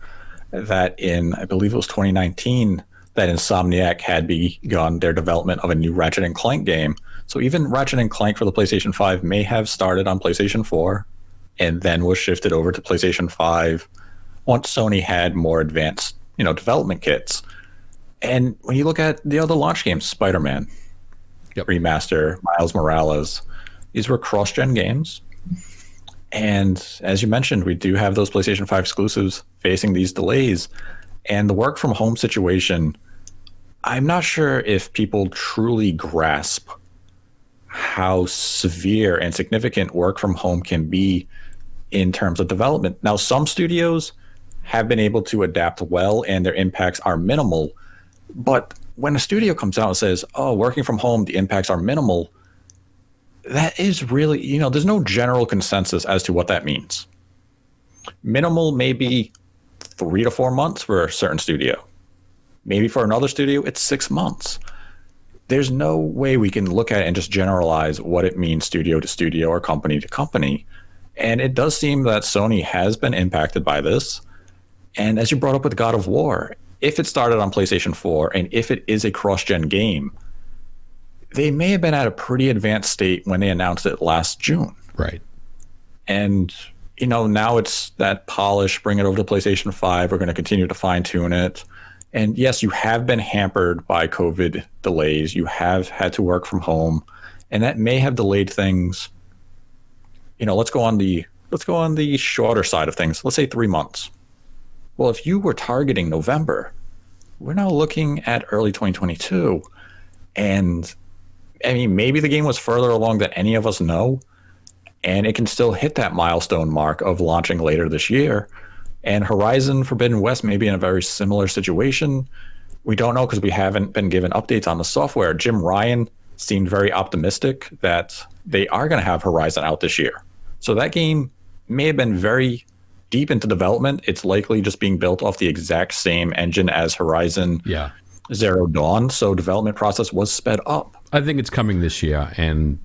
that in, I believe it was 2019, that Insomniac had begun their development of a new Ratchet & Clank game. So even Ratchet & Clank for the PlayStation 5 may have started on PlayStation 4 and then was shifted over to PlayStation 5 once Sony had more advanced, development kits. And when you look at the other launch games, Spider-Man, Remaster, Miles Morales, these were cross-gen games. And as you mentioned, we do have those PlayStation 5 exclusives facing these delays. And the work from home situation, I'm not sure if people truly grasp how severe and significant work from home can be in terms of development. Now, some studios have been able to adapt well and their impacts are minimal. But when a studio comes out and says, oh, working from home, the impacts are minimal, that is really, there's no general consensus as to what that means. Minimal may be 3 to 4 months for a certain studio. Maybe for another studio, it's 6 months. There's no way we can look at it and just generalize what it means studio to studio or company to company. And it does seem that Sony has been impacted by this. And as you brought up with God of War, if it started on PlayStation 4 and if it is a cross-gen game, they may have been at a pretty advanced state when they announced it last June. Right. And now it's that polish, bring it over to PlayStation 5. We're going to continue to fine-tune it. And yes, you have been hampered by COVID delays. You have had to work from home, and that may have delayed things. Let's go on the shorter side of things. Let's say 3 months. Well, if you were targeting November, we're now looking at early 2022. And I mean, maybe the game was further along than any of us know, and it can still hit that milestone mark of launching later this year. And Horizon Forbidden West may be in a very similar situation. We don't know because we haven't been given updates on the software. Jim Ryan seemed very optimistic that they are going to have Horizon out this year. So that game may have been very deep into development. It's likely just being built off the exact same engine as Horizon Zero Dawn. So development process was sped up. I think it's coming this year, and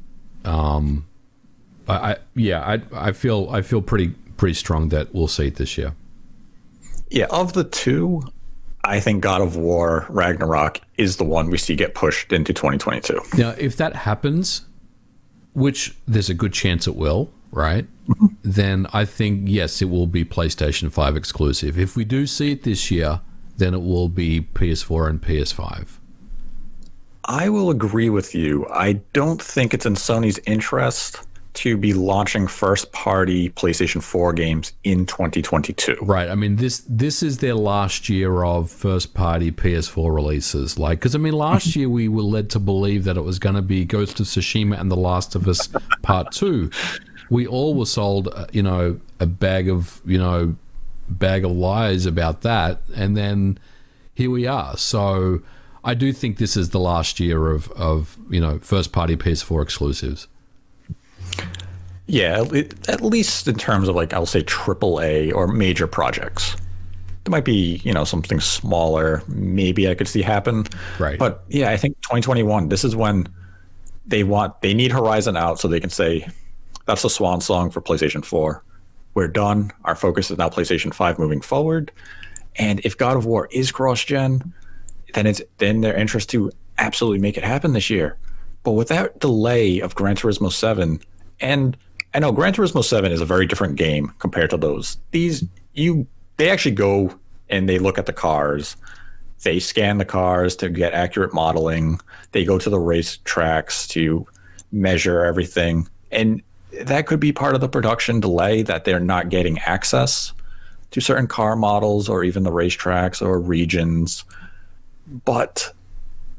I feel pretty strong that we'll see it this year. Yeah, of the two, I think God of War Ragnarok is the one we see get pushed into 2022. Now, if that happens, which there's a good chance it will, right? Then I think, yes, it will be PlayStation 5 exclusive. If we do see it this year, then it will be PS4 and PS5. I will agree with you. I don't think it's in Sony's interest to be launching first-party PlayStation 4 games in 2022. Right. I mean, this is their last year of first-party PS4 releases. Like, because I mean, last year we were led to believe that it was going to be Ghost of Tsushima and The Last of Us Part 2. We all were sold, a bag of lies about that, and then here we are. So I do think this is the last year of first-party PS4 exclusives. Yeah, at least in terms of, like, I'll say AAA or major projects. There might be, something smaller, maybe I could see happen. Right. But yeah, I think 2021, this is when they need Horizon out so they can say, that's the swan song for PlayStation 4. We're done. Our focus is now PlayStation 5 moving forward. And if God of War is cross-gen, then it's their interest to absolutely make it happen this year. But without delay of Gran Turismo 7, and I know Gran Turismo 7 is a very different game compared to those. They actually go and they look at the cars. They scan the cars to get accurate modeling. They go to the race tracks to measure everything. And that could be part of the production delay, that they're not getting access to certain car models or even the racetracks or regions. But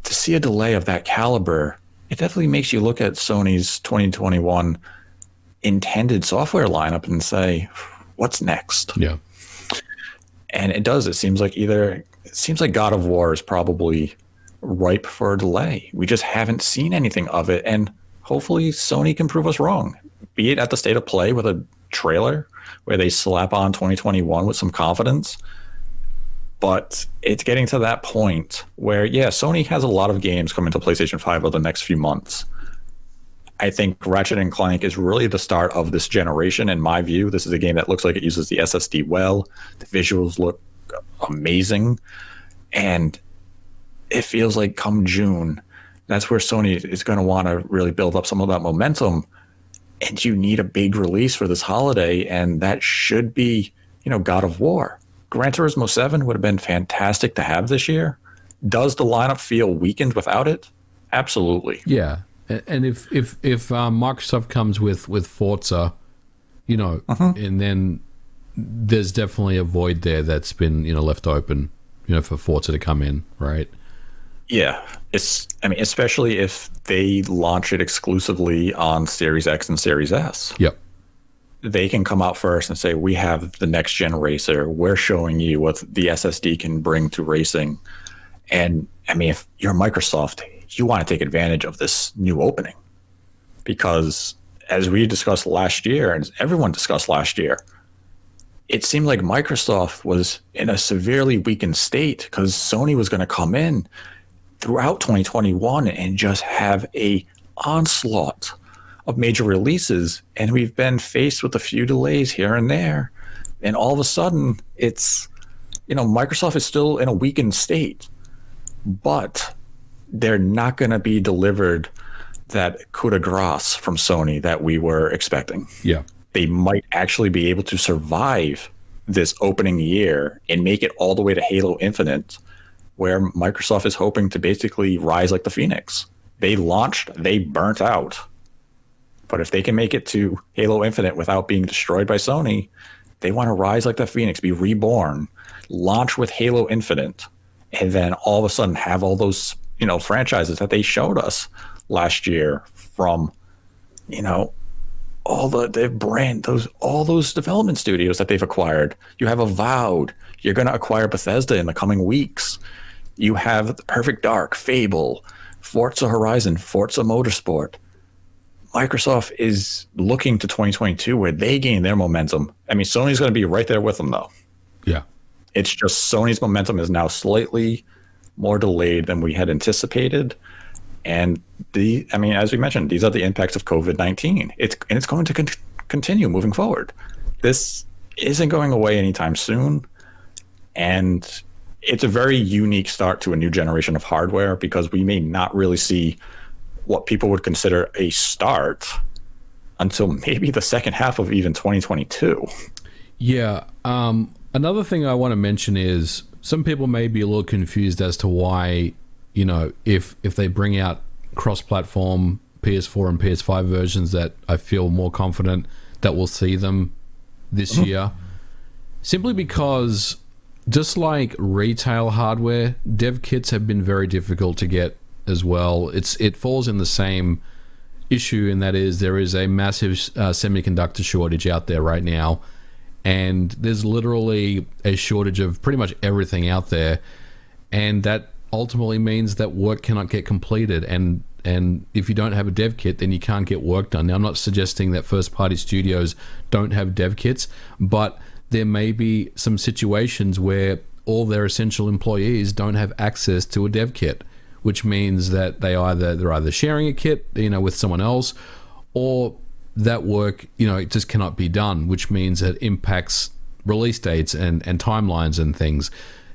to see a delay of that caliber, it definitely makes you look at Sony's 2021 intended software lineup and say, what's next? Yeah. And it does. It seems like God of War is probably ripe for a delay. We just haven't seen anything of it. And hopefully Sony can prove us wrong, be it at the State of Play with a trailer where they slap on 2021 with some confidence. But it's getting to that point where, yeah, Sony has a lot of games coming to PlayStation 5 over the next few months. I think Ratchet & Clank is really the start of this generation, in my view. This is a game that looks like it uses the SSD well. The visuals look amazing. And it feels like come June, that's where Sony is going to want to really build up some of that momentum. And you need a big release for this holiday, and that should be, God of War. Gran Turismo 7 would have been fantastic to have this year. Does the lineup feel weakened without it? Absolutely. Yeah. And if Microsoft comes with Forza, and then there's definitely a void there that's been, left open, for Forza to come in, right? Yeah. Especially if they launch it exclusively on Series X and Series S. Yep. They can come out first and say, we have the next gen racer. We're showing you what the SSD can bring to racing. And if you're Microsoft, you want to take advantage of this new opening, because as we discussed last year, and as everyone discussed last year, it seemed like Microsoft was in a severely weakened state because Sony was going to come in throughout 2021 and just have a onslaught of major releases. And we've been faced with a few delays here and there. And all of a sudden it's, Microsoft is still in a weakened state, but they're not going to be delivered that coup de grace from Sony that we were expecting. Yeah. They might actually be able to survive this opening year and make it all the way to Halo Infinite, where Microsoft is hoping to basically rise like the Phoenix. They launched, they burnt out. But if they can make it to Halo Infinite without being destroyed by Sony, they want to rise like the Phoenix, be reborn, launch with Halo Infinite, and then all of a sudden have all those, franchises that they showed us last year from, all all those development studios that they've acquired. You have Avowed. You're going to acquire Bethesda in the coming weeks. You have Perfect Dark, Fable, Forza Horizon, Forza Motorsport. Microsoft is looking to 2022 where they gain their momentum. I mean, Sony's going to be right there with them, though. Yeah. It's just Sony's momentum is now slightly more delayed than we had anticipated. And as we mentioned, these are the impacts of COVID-19. It's going to continue moving forward. This isn't going away anytime soon. And it's a very unique start to a new generation of hardware because we may not really see what people would consider a start until maybe the second half of even 2022. Yeah. Another thing I want to mention is some people may be a little confused as to why, if they bring out cross-platform PS4 and PS5 versions, that I feel more confident that we'll see them this year. Simply because just like retail hardware, dev kits have been very difficult to get as well. It falls in the same issue, and that is there is a massive semiconductor shortage out there right now, and there's literally a shortage of pretty much everything out there, and that ultimately means that work cannot get completed, and if you don't have a dev kit, then you can't get work done. Now, I'm not suggesting that first-party studios don't have dev kits, but there may be some situations where all their essential employees don't have access to a dev kit, which means that they're either sharing a kit, with someone else, or that work, it just cannot be done, which means it impacts release dates and timelines and things.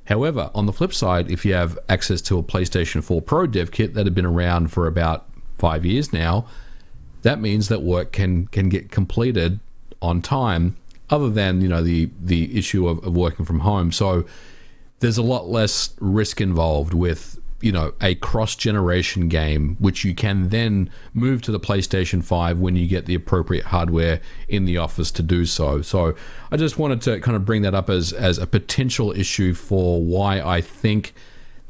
However, on the flip side, if you have access to a PlayStation 4 Pro dev kit that had been around for about 5 years now, that means that work can get completed on time, other than, the issue of working from home. So there's a lot less risk involved with, a cross-generation game, which you can then move to the PlayStation 5 when you get the appropriate hardware in the office to do so. So I just wanted to kind of bring that up as a potential issue for why I think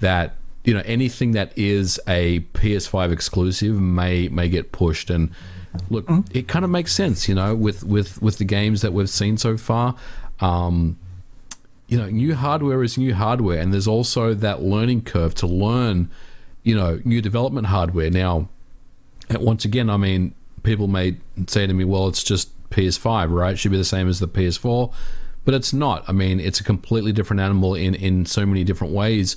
that, anything that is a PS5 exclusive may get pushed. And look, it kind of makes sense, with the games that we've seen so far. New hardware is new hardware, and there's also that learning curve to learn, new development hardware. Now, once again, people may say to me, well, it's just PS5, right? It should be the same as the PS4, but it's not. It's a completely different animal in so many different ways,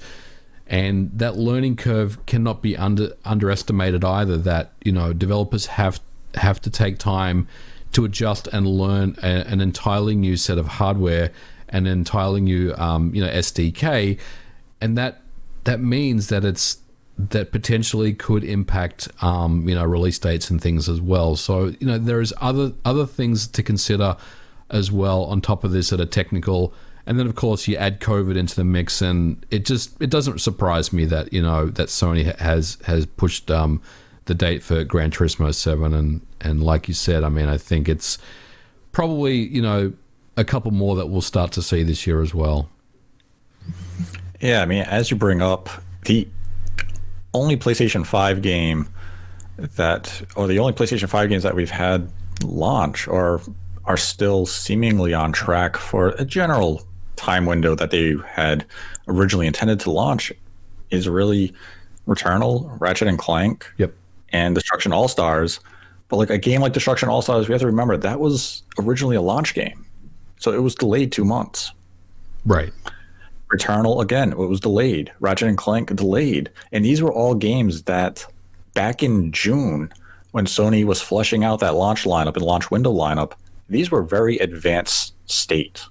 and that learning curve cannot be underestimated either, that, developers have to take time to adjust and learn an entirely new set of hardware, an entirely new SDK, and that means that potentially could impact release dates and things as well. So there's other things to consider as well on top of this that are technical, and then of course you add COVID into the mix, and it doesn't surprise me that that Sony has pushed the date for Gran Turismo 7, and like you said, I think it's probably a couple more that we'll start to see this year as well. Yeah, as you bring up, the only PlayStation 5 game the only PlayStation 5 games that we've had launch or are still seemingly on track for a general time window that they had originally intended to launch is really Returnal, Ratchet and Clank, yep, and Destruction All-Stars. But like a game like Destruction All-Stars, we have to remember that was originally a launch game. So it was delayed 2 months. Right. Returnal, again, it was delayed. Ratchet and Clank, delayed. And these were all games that back in June, when Sony was fleshing out that launch lineup and launch window lineup, these were very advanced state.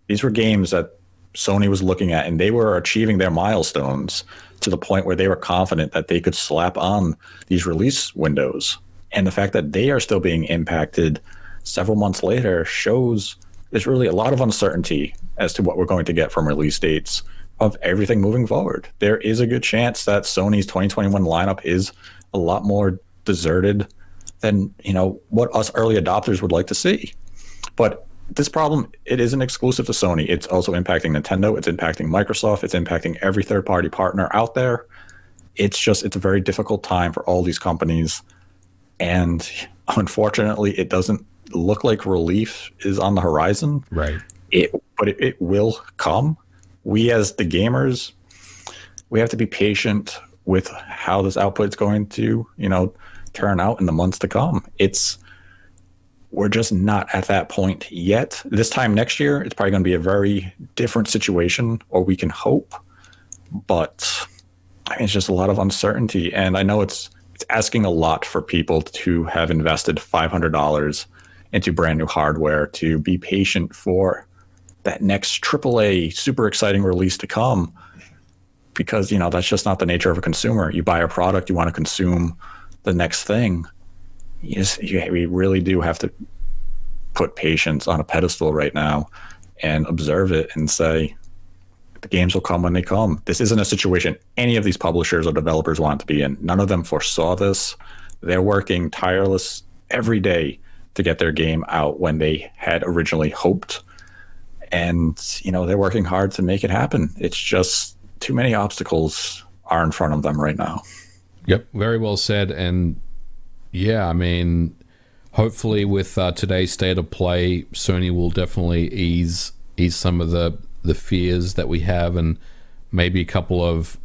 These were games that Sony was looking at, and they were achieving their milestones to the point where they were confident that they could slap on these release windows. And the fact that they are still being impacted several months later shows there's really a lot of uncertainty as to what we're going to get from release dates of everything moving forward. There is a good chance that Sony's 2021 lineup is a lot more deserted than what us early adopters would like to see. But this problem, it isn't exclusive to Sony. It's also impacting Nintendo. It's impacting Microsoft. It's impacting every third-party partner out there. It's a very difficult time for all these companies. And unfortunately, it doesn't look like relief is on the horizon. Right. But it will come. We as the gamers, we have to be patient with how this output is going to, turn out in the months to come. We're just not at that point yet. This time next year, it's probably going to be a very different situation, or we can hope. But it's just a lot of uncertainty. And I know it's asking a lot for people to have invested $500 into brand new hardware, to be patient for that next AAA super exciting release to come. Because, that's just not the nature of a consumer. You buy a product, you want to consume the next thing. We really do have to put patience on a pedestal right now and observe it and say, the games will come when they come. This isn't a situation any of these publishers or developers want to be in. None of them foresaw this. They're working tireless every day to get their game out when they had originally hoped. And, they're working hard to make it happen. It's just too many obstacles are in front of them right now. Yep, very well said. And yeah, hopefully with today's state of play, Sony will definitely ease some of the fears that we have, and maybe a couple of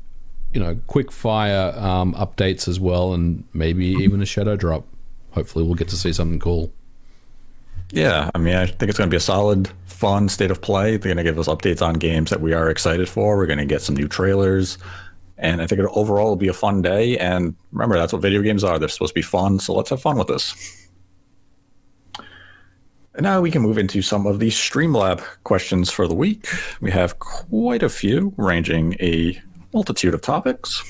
quick fire updates as well, and maybe even a shadow drop. Hopefully we'll get to see something cool. Yeah, I think it's going to be a solid, fun state of play. They're going to give us updates on games that we are excited for. We're going to get some new trailers. And I think overall will be a fun day. And remember, that's what video games are. They're supposed to be fun, so let's have fun with this. And now we can move into some of the Streamlab questions for the week. We have quite a few, ranging a multitude of topics.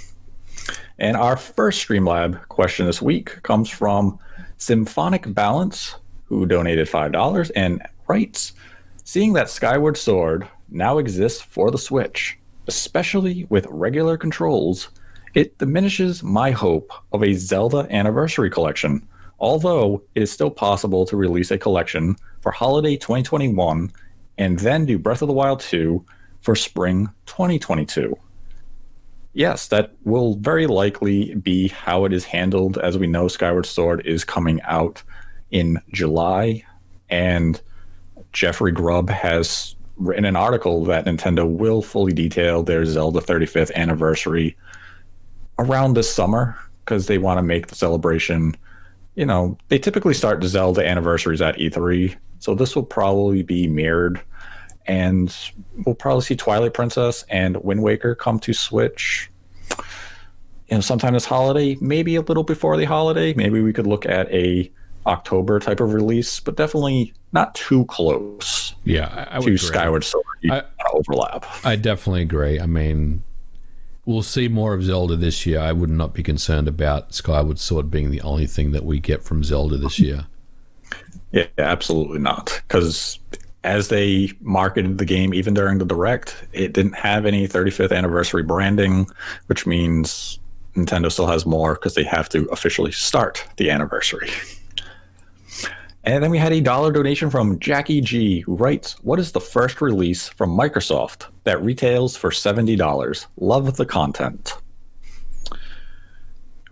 And our first Streamlab question this week comes from Symphonic Balance, who donated $5 and writes, seeing that Skyward Sword now exists for the Switch, especially with regular controls, it diminishes my hope of a Zelda Anniversary Collection, although it is still possible to release a collection for holiday 2021 and then do Breath of the Wild 2 for spring 2022. Yes, that will very likely be how it is handled. As we know, Skyward Sword is coming out in July, and Jeffrey Grubb has written an article that Nintendo will fully detail their Zelda 35th anniversary around this summer, because they want to make the celebration, they typically start the Zelda anniversaries at E3, so this will probably be mirrored, and we'll probably see Twilight Princess and Wind Waker come to Switch sometime this holiday, maybe a little before the holiday. Maybe we could look at a October type of release, but definitely not too close. Yeah, I would to agree. Skyward Sword. Overlap. I definitely agree. We'll see more of Zelda this year. I would not be concerned about Skyward Sword being the only thing that we get from Zelda this year. Yeah, absolutely not. Because as they marketed the game, even during the Direct, it didn't have any 35th anniversary branding, which means Nintendo still has more because they have to officially start the anniversary. And then we had a $1 donation from Jackie G, who writes, what is the first release from Microsoft that retails for $70? Love the content.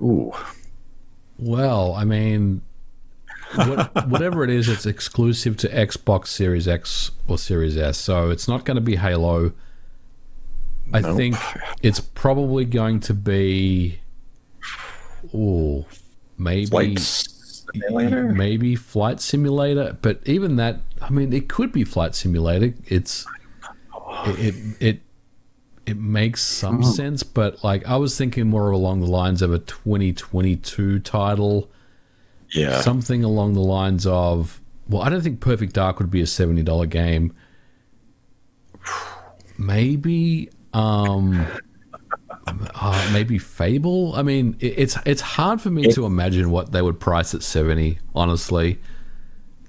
Ooh. Well, whatever it is, it's exclusive to Xbox Series X or Series S, so it's not going to be Halo. I think it's probably going to be, maybe Flight Simulator, but even that, it could be Flight Simulator. It makes some sense, but I was thinking more along the lines of a 2022 title. Yeah. Something along the lines of, I don't think Perfect Dark would be a $70 game. Maybe maybe Fable. It's hard for me to imagine what they would price at 70. Honestly,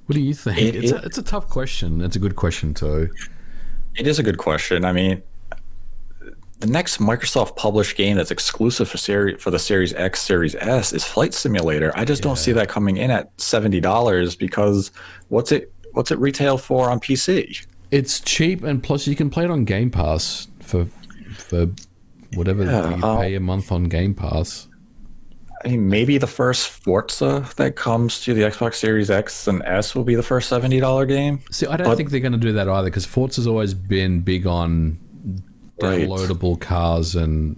what do you think? It's a tough question. It's a good question too. It is a good question. The next Microsoft published game that's exclusive for the Series X, Series S is Flight Simulator. I just don't see that coming in at $70 because what's it What's it retail for on PC? It's cheap, and plus you can play it on Game Pass for whatever you pay a month on Game Pass. I mean, maybe the first Forza that comes to the Xbox Series X and S will be the first $70 game. See, I don't think they're going to do that either, because Forza's always been big on downloadable cars and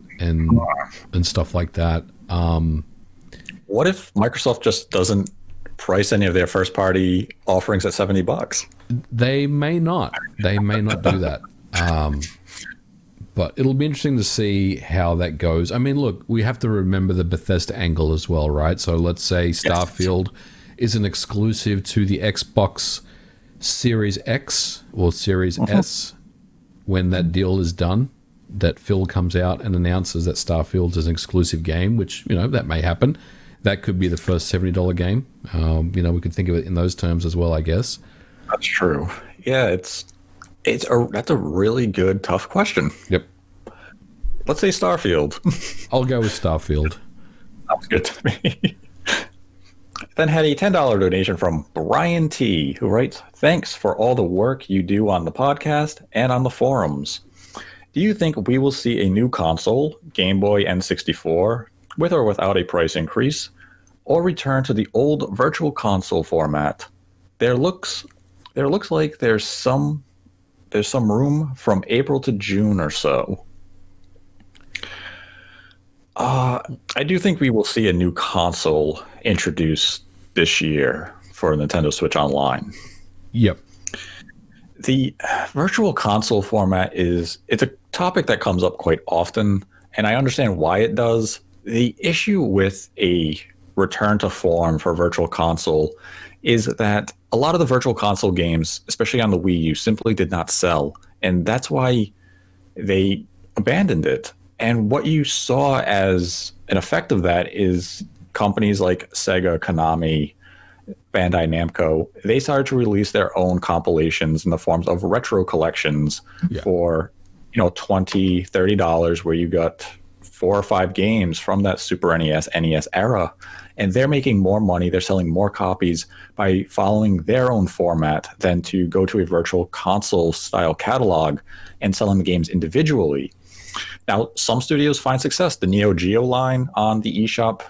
stuff like that. What if Microsoft just doesn't price any of their first party offerings at $70? They may not. They may not do that. But it'll be interesting to see how that goes. I mean, look, we have to remember the Bethesda angle as well, right? So let's say Starfield is an exclusive to the Xbox Series X or Series S when that deal is done, that Phil comes out and announces that Starfield is an exclusive game, which, that may happen. That could be the first $70 game. We could think of it in those terms as well, I guess. That's true. Yeah, that's a really good, tough question. Yep. Let's say Starfield. I'll go with Starfield. Sounds good to me. Then had a $10 donation from Brian T, who writes, "Thanks for all the work you do on the podcast and on the forums. Do you think we will see a new console, Game Boy N64, with or without a price increase, or return to the old virtual console format? There looks like there's some room from April to June or so." I do think we will see a new console introduced this year for Nintendo Switch Online. Yep. The virtual console format it's a topic that comes up quite often, and I understand why it does. The issue with a return to form for virtual console is that a lot of the virtual console games, especially on the Wii U, simply did not sell, and that's why they abandoned it. And what you saw as an effect of that is companies like Sega, Konami, Bandai Namco, they started to release their own compilations in the forms of retro collections for $20, $30, where you got 4 or 5 games from that Super NES era. And they're making more money, they're selling more copies by following their own format than to go to a virtual console style catalog and selling the games individually. Now, some studios find success. The Neo Geo line on the eShop,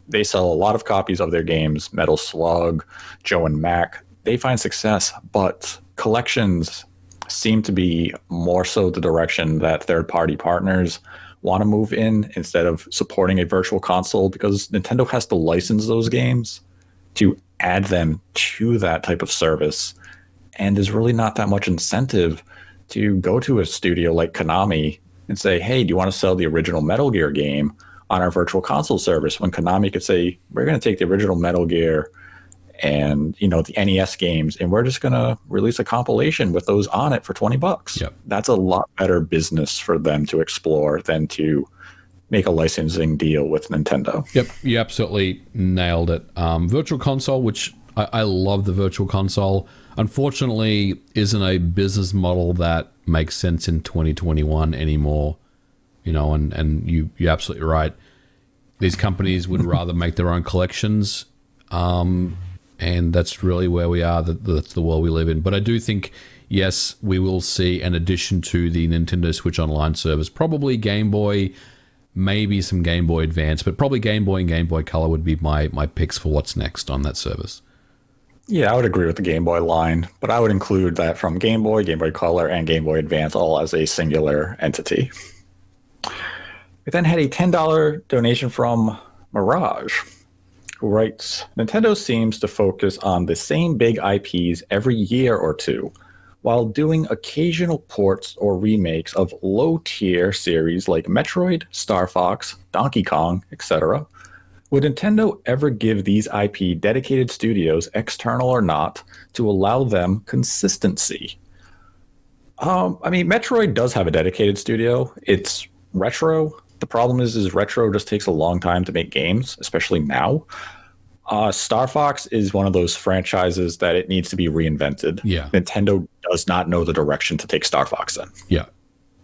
they sell a lot of copies of their games. Metal Slug, Joe and Mac, they find success, but collections seem to be more so the direction that third-party partners want to move in instead of supporting a virtual console, because Nintendo has to license those games to add them to that type of service. And there's really not that much incentive to go to a studio like Konami and say, hey, do you want to sell the original Metal Gear game on our virtual console service? When Konami could say, we're going to take the original Metal Gear and, the NES games, and we're just going to release a compilation with those on it for $20. Yep. That's a lot better business for them to explore than to make a licensing deal with Nintendo. Yep, you absolutely nailed it. Virtual console, which I love the virtual console, unfortunately isn't a business model that makes sense in 2021 anymore. And you're absolutely right. These companies would rather make their own collections, and that's really where we are. That's the world we live in. But I do think, yes, we will see an addition to the Nintendo Switch Online service. Probably Game Boy, maybe some Game Boy Advance, but probably Game Boy and Game Boy Color would be my picks for what's next on that service. Yeah, I would agree with the Game Boy line, but I would include that from Game Boy Color, and Game Boy Advance all as a singular entity. We then had a $10 donation from Mirage, who writes, Nintendo seems to focus on the same big IPs every year or two, while doing occasional ports or remakes of low-tier series like Metroid, Star Fox, Donkey Kong, etc. Would Nintendo ever give these IP dedicated studios, external or not, to allow them consistency? Metroid does have a dedicated studio. It's Retro. The problem is Retro just takes a long time to make games, especially now. Star Fox is one of those franchises that it needs to be reinvented. Yeah. Nintendo does not know the direction to take Star Fox in. Yeah,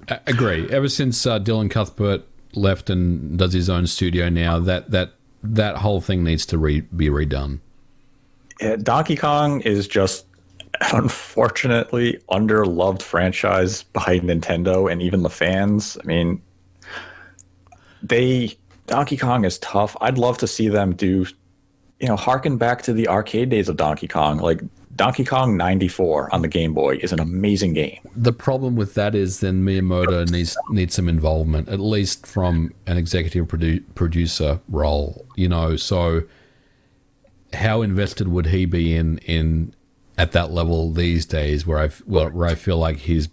I agree. Ever since Dylan Cuthbert left and does his own studio now, that whole thing needs to be redone. Donkey Kong is just unfortunately underloved franchise by Nintendo and even the fans. I mean, Donkey Kong is tough. I'd love to see them do, harken back to the arcade days of Donkey Kong. Like Donkey Kong 94 on the Game Boy is an amazing game. The problem with that is then Miyamoto needs some involvement, at least from an executive producer role. So how invested would he be in at that level these days, where I feel like he's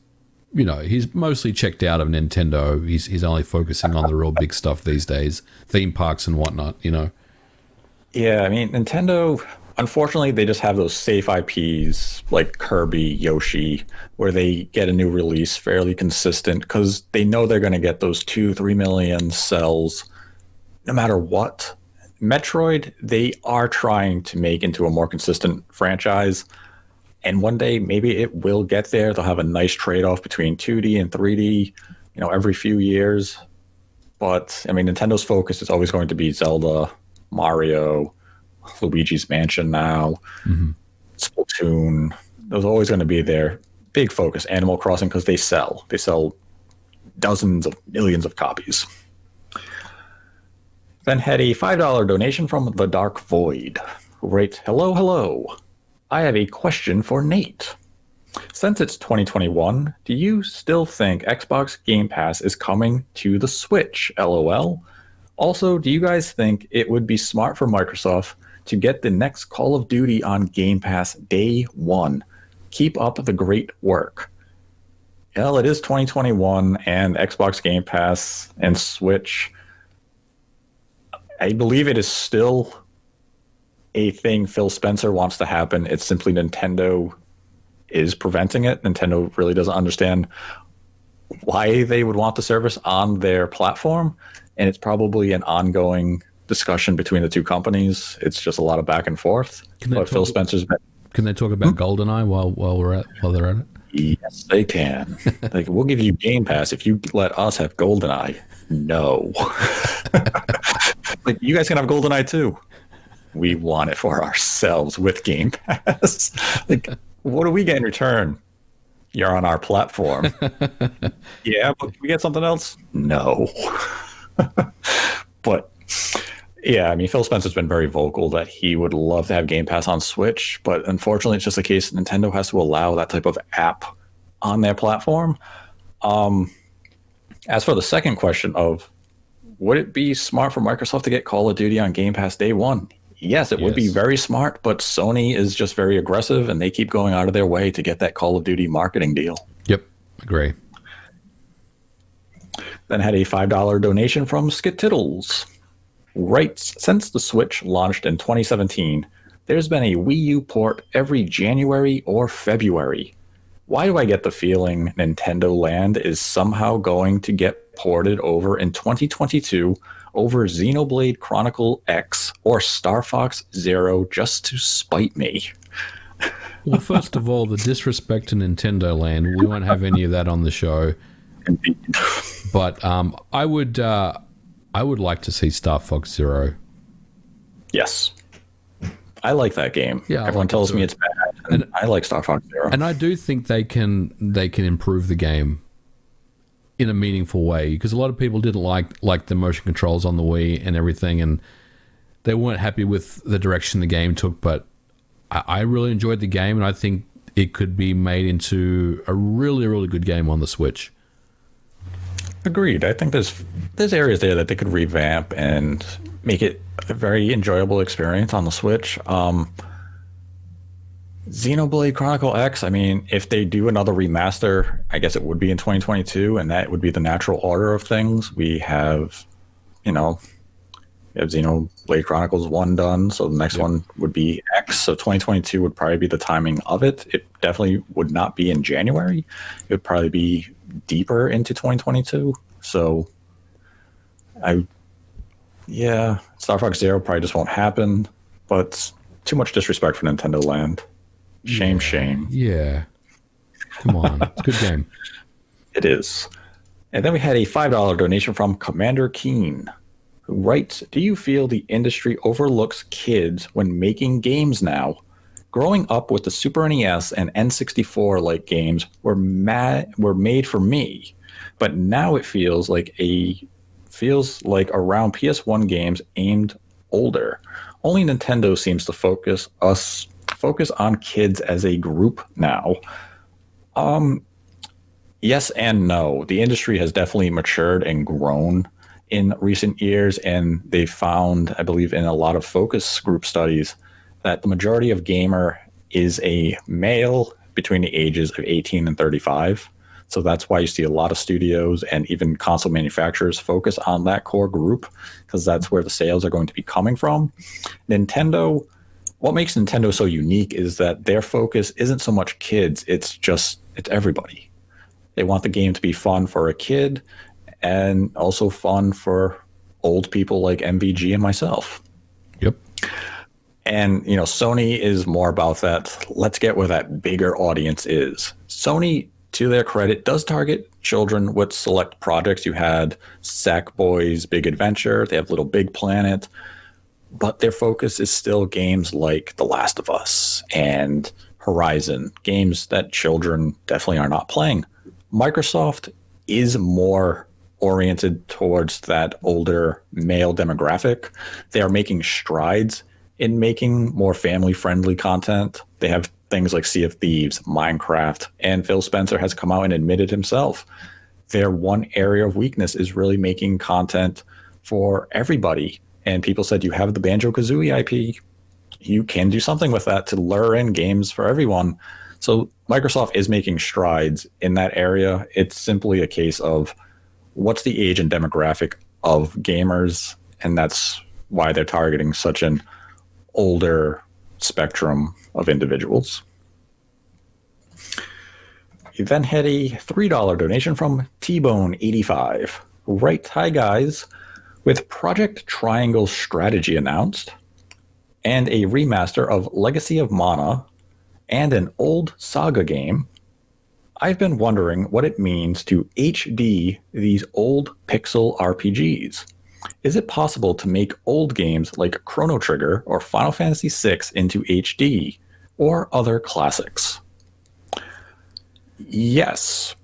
mostly checked out of Nintendo. He's only focusing on the real big stuff these days, theme parks and whatnot. Yeah, I mean, Nintendo, unfortunately, they just have those safe IPs like Kirby, Yoshi, where they get a new release fairly consistent because they know they're going to get those 2-3 million sells no matter what. Metroid, they are trying to make into a more consistent franchise. And one day, maybe it will get there. They'll have a nice trade-off between 2D and 3D, every few years. But, I mean, Nintendo's focus is always going to be Zelda, Mario, Luigi's Mansion now, Splatoon. Those are always going to be their big focus. Animal Crossing, because they sell. They sell dozens of millions of copies. Then had a $5 donation from The Dark Void, who writes, hello. I have a question for Nate. Since it's 2021, do you still think Xbox Game Pass is coming to the Switch? LOL. Also, do you guys think it would be smart for Microsoft to get the next Call of Duty on Game Pass day one? Keep up the great work. Well, it is 2021, and Xbox Game Pass and Switch, I believe it is still a thing Phil Spencer wants to happen. It's simply Nintendo is preventing it. Nintendo really doesn't understand why they would want the service on their platform, and it's probably an ongoing discussion between the two companies. It's just a lot of back and forth. But Phil Spencer's been... Can they talk about GoldenEye while they're at it? Yes, they can. Like, we'll give you Game Pass if you let us have GoldenEye. No. Like, you guys can have GoldenEye too. We want it for ourselves with Game Pass. Like, what do we get in return? You're on our platform. Yeah, but can we get something else? No. But yeah, I mean, Phil Spencer's been very vocal that he would love to have Game Pass on Switch, but unfortunately, it's just the case Nintendo has to allow that type of app on their platform. As for the second question of, would it be smart for Microsoft to get Call of Duty on Game Pass day one? Yes, it would be very smart, but Sony is just very aggressive, and they keep going out of their way to get that Call of Duty marketing deal. Yep, agree. Then had a $5 donation from Skittles. Writes, since the Switch launched in 2017, there's been a Wii U port every January or February. Why do I get the feeling Nintendo Land is somehow going to get ported over in 2022 over Xenoblade Chronicle X or Star Fox Zero just to spite me? Well, first of all, the disrespect to Nintendo Land, we won't have any of that on the show. Indeed. But I would like to see Star Fox Zero. Yes. I like that game. Yeah, everyone tells me it's bad, and I like Star Fox Zero. And I do think they can improve the game in a meaningful way, because a lot of people didn't like the motion controls on the Wii and everything, and they weren't happy with the direction the game took. But I really enjoyed the game, and I think it could be made into a really, really good game on the Switch. Agreed. I think there's areas there that they could revamp and make it a very enjoyable experience on the Switch. Xenoblade Chronicle X, I mean, if they do another remaster, I guess it would be in 2022, and that would be the natural order of things. We have Xenoblade Chronicles 1 done, so the next one would be X, so 2022 would probably be the timing of it. It definitely would not be in January. It would probably be deeper into 2022. So Star Fox Zero probably just won't happen, but too much disrespect for Nintendo Land. Shame. Yeah. Come on. It's a good game. It is. And then we had a $5 donation from Commander Keen, who writes, do you feel the industry overlooks kids when making games now? Growing up with the Super NES and N64 like games were made for me, but now it feels like around PS1 games aimed older. Only Nintendo seems to focus on kids as a group now. Yes and no. The industry has definitely matured and grown in recent years, and they found, I believe, in a lot of focus group studies, that the majority of gamer is a male between the ages of 18 and 35. So that's why you see a lot of studios and even console manufacturers focus on that core group, because that's where the sales are going to be coming from. What makes Nintendo so unique is that their focus isn't so much kids, it's everybody. They want the game to be fun for a kid and also fun for old people like MVG and myself. Yep. And, Sony is more about that. Let's get where that bigger audience is. Sony, to their credit, does target children with select projects. You had Sackboy's Big Adventure. They have Little Big Planet. But their focus is still games like The Last of Us and Horizon, games that children definitely are not playing. Microsoft is more oriented towards that older male demographic. They are making strides in making more family-friendly content. They have things like Sea of Thieves, Minecraft, and Phil Spencer has come out and admitted himself their one area of weakness is really making content for everybody. And people said, you have the Banjo-Kazooie IP. You can do something with that to lure in games for everyone. So Microsoft is making strides in that area. It's simply a case of what's the age and demographic of gamers, and that's why they're targeting such an older spectrum of individuals. You then had a $3 donation from T-Bone85. Right, hi guys. With Project Triangle Strategy announced, and a remaster of Legacy of Mana, and an old Saga game, I've been wondering what it means to HD these old pixel RPGs. Is it possible to make old games like Chrono Trigger or Final Fantasy VI into HD, or other classics? Yes,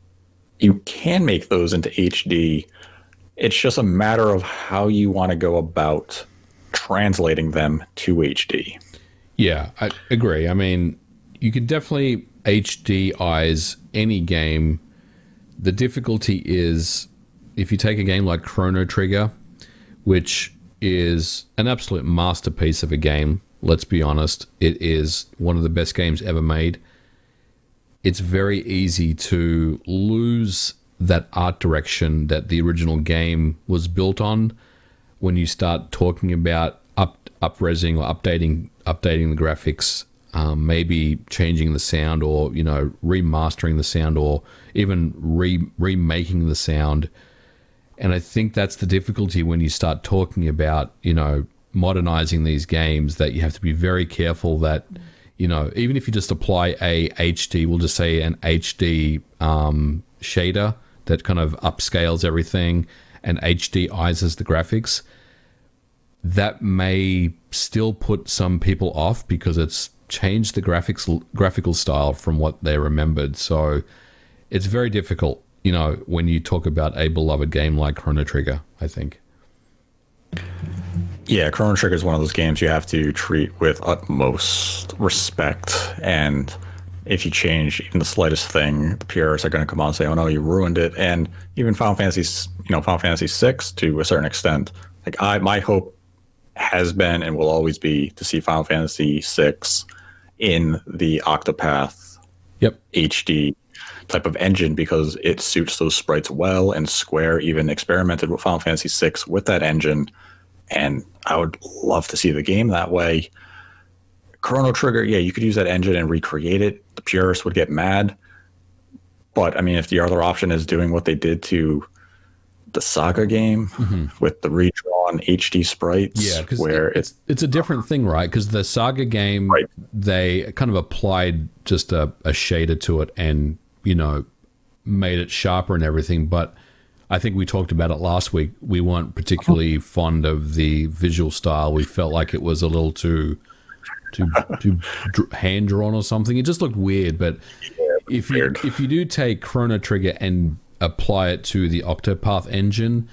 you can make those into HD. It's just a matter of how you want to go about translating them to HD. Yeah, I agree. I mean, you can definitely HDize any game. The difficulty is if you take a game like Chrono Trigger, which is an absolute masterpiece of a game, let's be honest, it is one of the best games ever made. It's very easy to lose that art direction that the original game was built on when you start talking about up-resing or updating the graphics, maybe changing the sound, or remastering the sound, or even remaking the sound. And I think that's the difficulty when you start talking about modernizing these games, that you have to be very careful that even if you just apply a HD, we'll just say an HD shader that kind of upscales everything and HDizes the graphics, that may still put some people off because it's changed the graphical style from what they remembered. So it's very difficult, when you talk about a beloved game like Chrono Trigger, I think. Yeah, Chrono Trigger is one of those games you have to treat with utmost respect, and if you change even the slightest thing, the purists are going to come out and say, "Oh no, you ruined it." And even Final Fantasy VI, to a certain extent, my hope has been and will always be to see Final Fantasy VI in the Octopath HD type of engine, because it suits those sprites well, and Square even experimented with Final Fantasy VI with that engine, and I would love to see the game that way. Chrono Trigger, yeah, you could use that engine and recreate it. The purists would get mad. But, I mean, if the other option is doing what they did to the Saga game with the redrawn HD sprites, where it's a different thing, right? Because the Saga game, they kind of applied just a shader to it and, made it sharper and everything. But I think we talked about it last week. We weren't particularly fond of the visual style. We felt like it was a little too hand drawn or something. It just looked weird. But if you do take Chrono Trigger and apply it to the Octopath engine,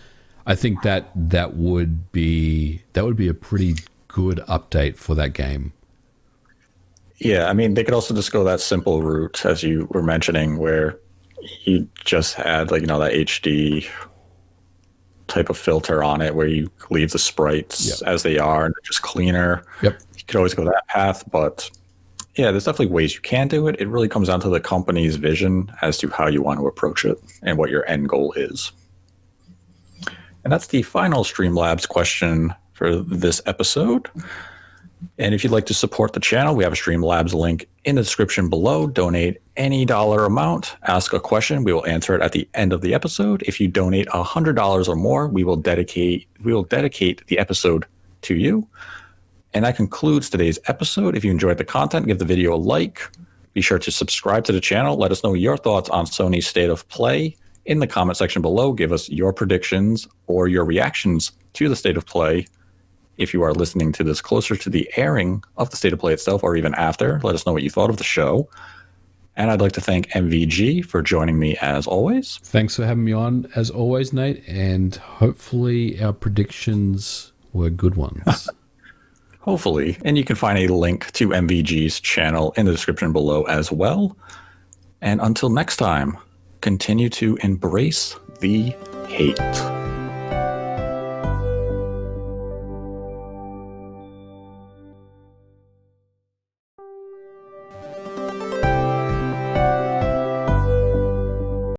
I think that would be a pretty good update for that game. Yeah, I mean, they could also just go that simple route, as you were mentioning, where you just had, like, that HD type of filter on it where you leave the sprites as they are and just cleaner. Yep. You could always go that path, but yeah, there's definitely ways you can do it. It really comes down to the company's vision as to how you want to approach it and what your end goal is. And that's the final Streamlabs question for this episode. And if you'd like to support the channel, we have a Streamlabs link in the description below. Donate any dollar amount. Ask a question. We will answer it at the end of the episode. If you donate $100 or more, we will dedicate the episode to you. And that concludes today's episode. If you enjoyed the content, give the video a like. Be sure to subscribe to the channel. Let us know your thoughts on Sony's State of Play in the comment section below. Give us your predictions or your reactions to the State of Play. If you are listening to this closer to the airing of the State of Play itself or even after, let us know what you thought of the show. And I'd like to thank MVG for joining me as always. Thanks for having me on as always, Nate. And hopefully our predictions were good ones. Hopefully. And you can find a link to MVG's channel in the description below as well. And until next time, continue to embrace the hate.